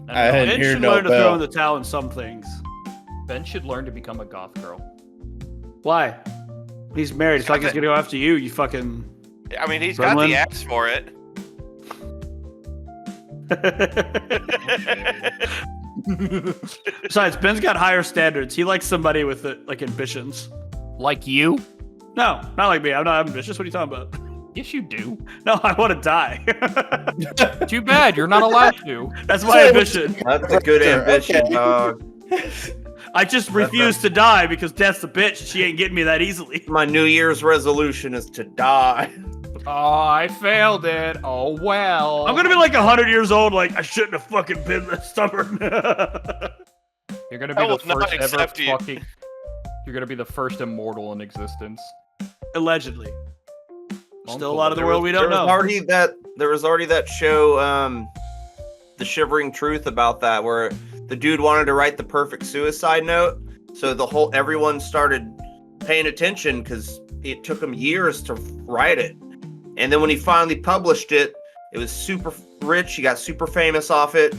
Speaker 2: I
Speaker 6: I
Speaker 2: didn't
Speaker 5: Ben
Speaker 2: hear
Speaker 5: should
Speaker 2: no
Speaker 5: learn to throw
Speaker 2: bell.
Speaker 5: in the towel in some things.
Speaker 6: Ben should learn to become a goth girl.
Speaker 5: Why? He's married. It's like he's gonna go after you. You fucking.
Speaker 1: I mean, he's got
Speaker 5: Gremlin?
Speaker 1: the axe for it.
Speaker 5: Besides, Ben's got higher standards. He likes somebody with like ambitions.
Speaker 6: Like you?
Speaker 5: No, not like me. I'm not ambitious. What are you talking about?
Speaker 6: Yes, you do.
Speaker 5: No, I want to die.
Speaker 6: Too bad, you're not allowed to.
Speaker 5: That's my ambition.
Speaker 3: That's a good ambition,
Speaker 2: Okay.
Speaker 3: dog.
Speaker 5: I just refuse to die because death's a bitch. She ain't getting me that easily.
Speaker 3: My New Year's resolution is to die.
Speaker 6: Oh, I failed it. Oh, well.
Speaker 5: I'm gonna be like 100 years old. Like I shouldn't have fucking been this stubborn.
Speaker 6: You're gonna
Speaker 1: I
Speaker 6: be
Speaker 1: will
Speaker 6: the
Speaker 1: not
Speaker 6: first ever
Speaker 1: accept you.
Speaker 6: fucking... You're gonna be the first immortal in existence.
Speaker 5: Allegedly. Still a
Speaker 6: Uncle,
Speaker 5: lot of the
Speaker 6: there
Speaker 5: world we don't know.
Speaker 3: There was already that show, The Shivering Truth, about that, where the dude wanted to write the perfect suicide note, so everyone started paying attention because it took him years to write it. And then when he finally published it, it was super rich. He got super famous off it.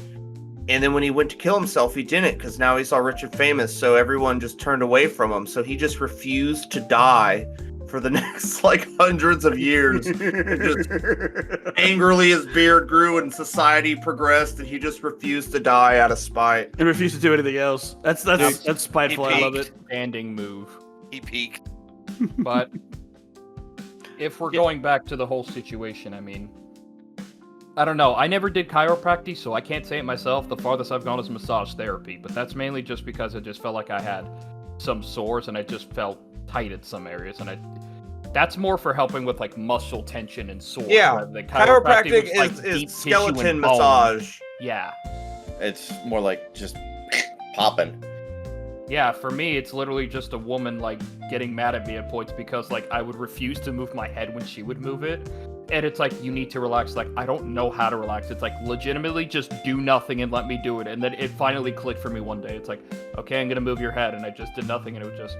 Speaker 3: And then when he went to kill himself, he didn't, because now he's all rich and famous. So everyone just turned away from him. So he just refused to die for the next like hundreds of years. Just angrily, his beard grew and society progressed, and he just refused to die out of spite.
Speaker 5: And refuse to do anything else. That's spiteful. I love it.
Speaker 6: Standing move.
Speaker 1: He peaked.
Speaker 6: But if we're going back to the whole situation, I mean, I don't know. I never did chiropractic, so I can't say it myself. The farthest I've gone is massage therapy, but that's mainly just because I just felt like I had some sores and I just felt tight at some areas, and that's more for helping with like muscle tension and sores.
Speaker 3: Yeah,
Speaker 6: rather than
Speaker 3: Chiropractic
Speaker 6: was, like,
Speaker 3: is
Speaker 6: deep tissue
Speaker 3: skeleton
Speaker 6: and bone.
Speaker 3: massage.
Speaker 6: Yeah.
Speaker 2: It's more like just popping.
Speaker 6: Yeah, for me, it's literally just a woman, like, getting mad at me at points because, like, I would refuse to move my head when she would move it. And it's like, you need to relax. Like, I don't know how to relax. It's like, legitimately just do nothing and let me do it. And then it finally clicked for me one day. It's like, okay, I'm gonna move your head. And I just did nothing, and it was just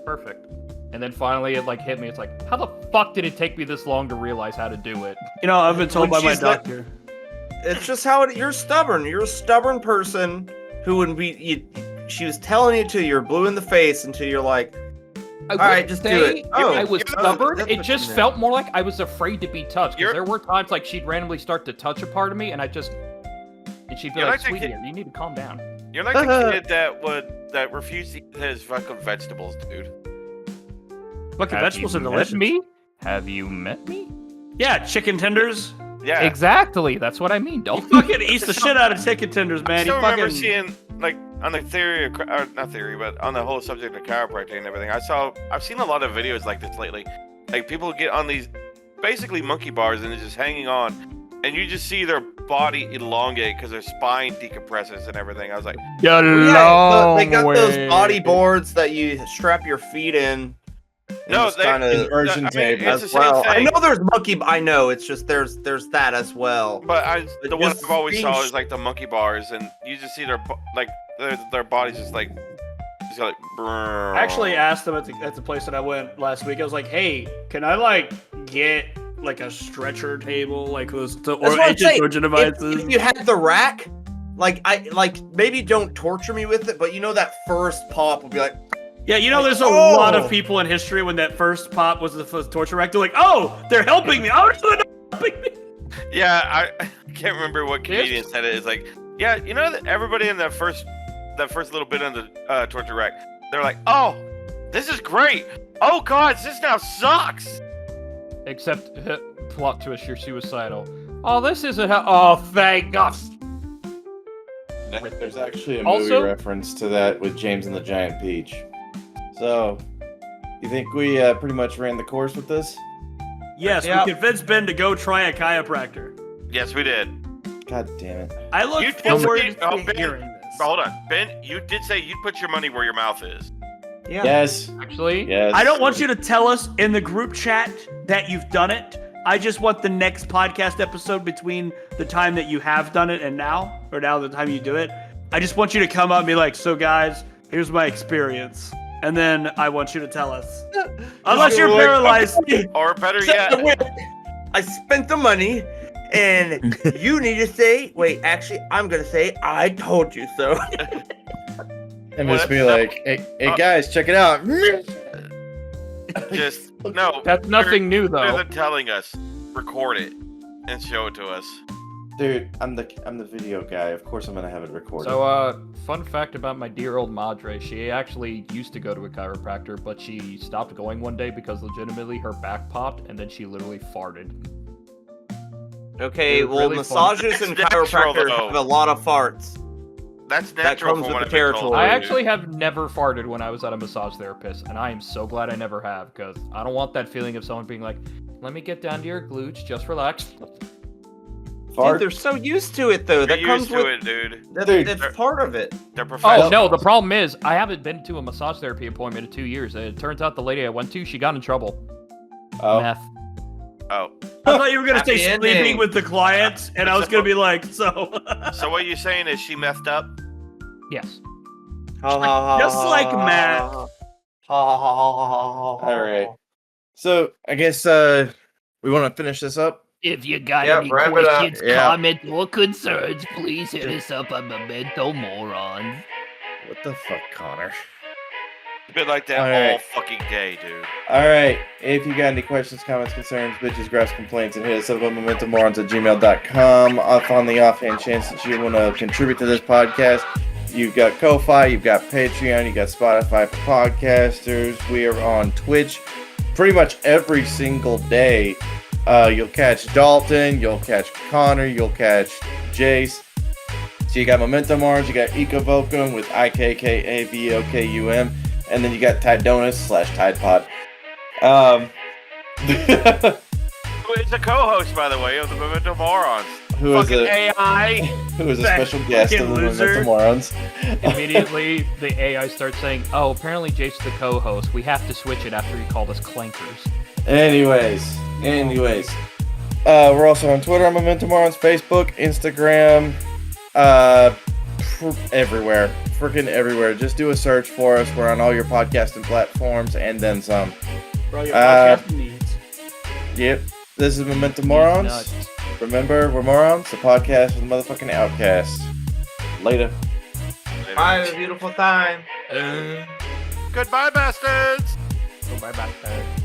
Speaker 6: perfect. And then finally it, like, hit me. It's like, how the fuck did it take me this long to realize how to do it?
Speaker 5: You know, I've been told by
Speaker 3: When
Speaker 5: my
Speaker 3: she's not-
Speaker 5: doctor.
Speaker 3: It's just how you're stubborn. You're a stubborn person who, when she was telling you to, you're blue in the face until you're like,
Speaker 4: I
Speaker 3: All right,
Speaker 4: wouldn't
Speaker 3: just do
Speaker 4: say
Speaker 3: it. Oh,
Speaker 4: I was
Speaker 1: you know,
Speaker 4: stubborn.
Speaker 3: that's
Speaker 4: It
Speaker 3: what
Speaker 4: just
Speaker 3: you meant.
Speaker 4: felt more like I was afraid to be touched. Because
Speaker 1: You're-
Speaker 4: there were times like she'd randomly start to touch a part of me, and she'd be
Speaker 1: You're
Speaker 4: like,
Speaker 1: like the
Speaker 4: "Sweetie,
Speaker 1: kid-
Speaker 4: you need to calm down."
Speaker 1: You're like the kid that refused to eat his fucking vegetables, dude.
Speaker 5: Fucking vegetables are delicious.
Speaker 4: Have you met me?
Speaker 5: Yeah, chicken tenders.
Speaker 1: Yeah.
Speaker 4: Exactly. That's what I mean.
Speaker 5: He
Speaker 4: Don't.
Speaker 5: fucking eats the shit out of chicken tenders,
Speaker 1: I
Speaker 5: man. He
Speaker 1: still remember
Speaker 5: fucking.
Speaker 1: seeing, like, on the theory of, or not theory, but on the whole subject of chiropractic and everything. I've seen a lot of videos like this lately. Like, people get on these basically monkey bars and they're just hanging on, and you just see their body elongate because their spine decompresses and everything. I was like,
Speaker 3: Yeah, they got those body boards that you strap your feet in.
Speaker 1: No, they-
Speaker 2: Inversion
Speaker 1: I mean,
Speaker 2: table.
Speaker 1: it's
Speaker 3: as
Speaker 1: the same
Speaker 3: well. I
Speaker 1: thing.
Speaker 3: know there's monkey. I know it's just there's that as well.
Speaker 1: But the one
Speaker 3: just
Speaker 1: I've always
Speaker 3: being
Speaker 1: saw
Speaker 3: sh-
Speaker 1: is like the monkey bars, and you just see their bodies just like
Speaker 5: I actually asked them at the place that I went last week. I was like, "Hey, can I like get like a stretcher table, like those
Speaker 3: That's what I'm saying.
Speaker 5: torture devices?"
Speaker 3: If you had the rack, maybe don't torture me with it, but you know that first pop will be like,
Speaker 5: Yeah, you know, there's a
Speaker 3: Oh!
Speaker 5: lot of people in history when that first pop was the first torture rack. They're like, "Oh, they're helping me. Oh, they're helping me."
Speaker 1: Yeah, I can't remember what comedian said it. It's like, yeah, you know that everybody in that first little bit on the torture rack, they're like, oh, this is great. Oh god, this now sucks.
Speaker 6: Except, plot twist, you're suicidal. Oh, this isn't how. Oh, thank God.
Speaker 2: There's actually a movie
Speaker 6: Also-
Speaker 2: reference to that with James and the Giant Peach. So, you think we pretty much ran the course with this?
Speaker 5: Yes,
Speaker 3: Yeah.
Speaker 5: we convinced Ben to go try a chiropractor.
Speaker 1: Yes, we did.
Speaker 2: God damn it.
Speaker 5: I look
Speaker 1: You did
Speaker 5: forward
Speaker 1: say-
Speaker 5: to
Speaker 1: Ben,
Speaker 5: hearing this.
Speaker 1: Hold on, Ben. You did say you'd put your money where your mouth is.
Speaker 3: yeah.
Speaker 2: Yes.
Speaker 6: Actually,
Speaker 2: Yes.
Speaker 5: I don't want you to tell us in the group chat that you've done it. I just want the next podcast episode between the time that you have done it and now, or now the time you do it. I just want you to come up and be like, "So guys, here's my experience," and then I want you to tell us. Unless you're paralyzed.
Speaker 1: Or better yet,
Speaker 3: I spent the money, and you need to say, wait, actually, I'm going to say, I told you so.
Speaker 2: And
Speaker 1: Well,
Speaker 2: just be
Speaker 1: that's-
Speaker 2: like, hey guys, check it out.
Speaker 1: just no.
Speaker 6: that's nothing new
Speaker 1: Rather
Speaker 6: though.
Speaker 1: than telling us, record it and show it to us.
Speaker 2: Dude, I'm the video guy. Of course I'm gonna have it recorded.
Speaker 6: So, fun fact about my dear old Madre, she actually used to go to a chiropractor, but she stopped going one day because legitimately her back popped and then she literally farted.
Speaker 3: Okay,
Speaker 6: Dude,
Speaker 3: well,
Speaker 6: really
Speaker 3: massages and
Speaker 1: That's natural,
Speaker 3: chiropractors
Speaker 1: though.
Speaker 3: have a lot of farts.
Speaker 1: That's natural
Speaker 3: comes
Speaker 1: from
Speaker 3: with
Speaker 1: what
Speaker 3: the
Speaker 1: I've been told.
Speaker 3: territory.
Speaker 6: I actually have never farted when I was at a massage therapist, and I am so glad I never have, because I don't want that feeling of someone being like, let me get down to your glutes, just relax.
Speaker 3: Dude,
Speaker 2: Fart.
Speaker 3: they're so used to it, though.
Speaker 1: They're
Speaker 3: That comes
Speaker 1: used
Speaker 3: with
Speaker 1: to it, dude.
Speaker 2: Dude.
Speaker 3: it's part of it.
Speaker 1: They're
Speaker 6: Oh,
Speaker 1: professionals.
Speaker 6: no, the problem is, I haven't been to a massage therapy appointment in 2 years. It turns out the lady I went to, she got in trouble.
Speaker 2: Oh.
Speaker 6: Meth.
Speaker 1: Oh,
Speaker 5: I thought you were gonna say
Speaker 3: Happy
Speaker 5: sleeping
Speaker 3: ending.
Speaker 5: with the clients, and I was gonna be like, "So."
Speaker 1: so what you saying is she messed up?
Speaker 6: Yes.
Speaker 5: Just like Matt.
Speaker 2: All right. So I guess we want to finish this up.
Speaker 4: If you got
Speaker 3: Yeah,
Speaker 4: any
Speaker 3: wrap it up.
Speaker 4: questions,
Speaker 2: Yeah.
Speaker 4: comments, or concerns, please hit us up on Memento Morons.
Speaker 2: What the fuck, Connor?
Speaker 1: It's been like that
Speaker 2: All
Speaker 1: all
Speaker 2: right.
Speaker 1: fucking day, dude.
Speaker 2: All right. If you got any questions, comments, concerns, bitches, graphs, complaints, and hit us up at momentumorons@gmail.com. Off on the offhand chance that you want to contribute to this podcast, you've got Ko-Fi, you've got Patreon, you got Spotify for podcasters. We are on Twitch pretty much every single day. You'll catch Dalton, you'll catch Connor, you'll catch Jace. So you got Momentum Orange, you got Ecovocum with IKKAVOKUM, and then you got Tidonis/Tide Pod.
Speaker 1: Who is a co-host, by the way, of the Memento Morons?
Speaker 2: who is
Speaker 1: Fucking
Speaker 2: a
Speaker 1: AI.
Speaker 2: who is a
Speaker 5: That
Speaker 2: special guest of
Speaker 5: fucking
Speaker 2: the
Speaker 5: loser.
Speaker 2: Momentum Morons.
Speaker 6: Immediately, the AI starts saying, oh, apparently Jake's the co-host. We have to switch it after he called us clankers.
Speaker 2: Anyways, we're also on Twitter, on Momentum Morons, Facebook, Instagram, everywhere, freaking everywhere. Just do a search for us. We're on all your podcasting platforms and then some.
Speaker 5: For all your
Speaker 2: Uh,
Speaker 5: podcast needs.
Speaker 2: Yep. This is Momentum Morons.
Speaker 6: Nuts.
Speaker 2: Remember, we're morons. The podcast with motherfucking outcasts. Later.
Speaker 3: Have a beautiful time.
Speaker 1: Goodbye, bastards.
Speaker 6: Bye, backpack.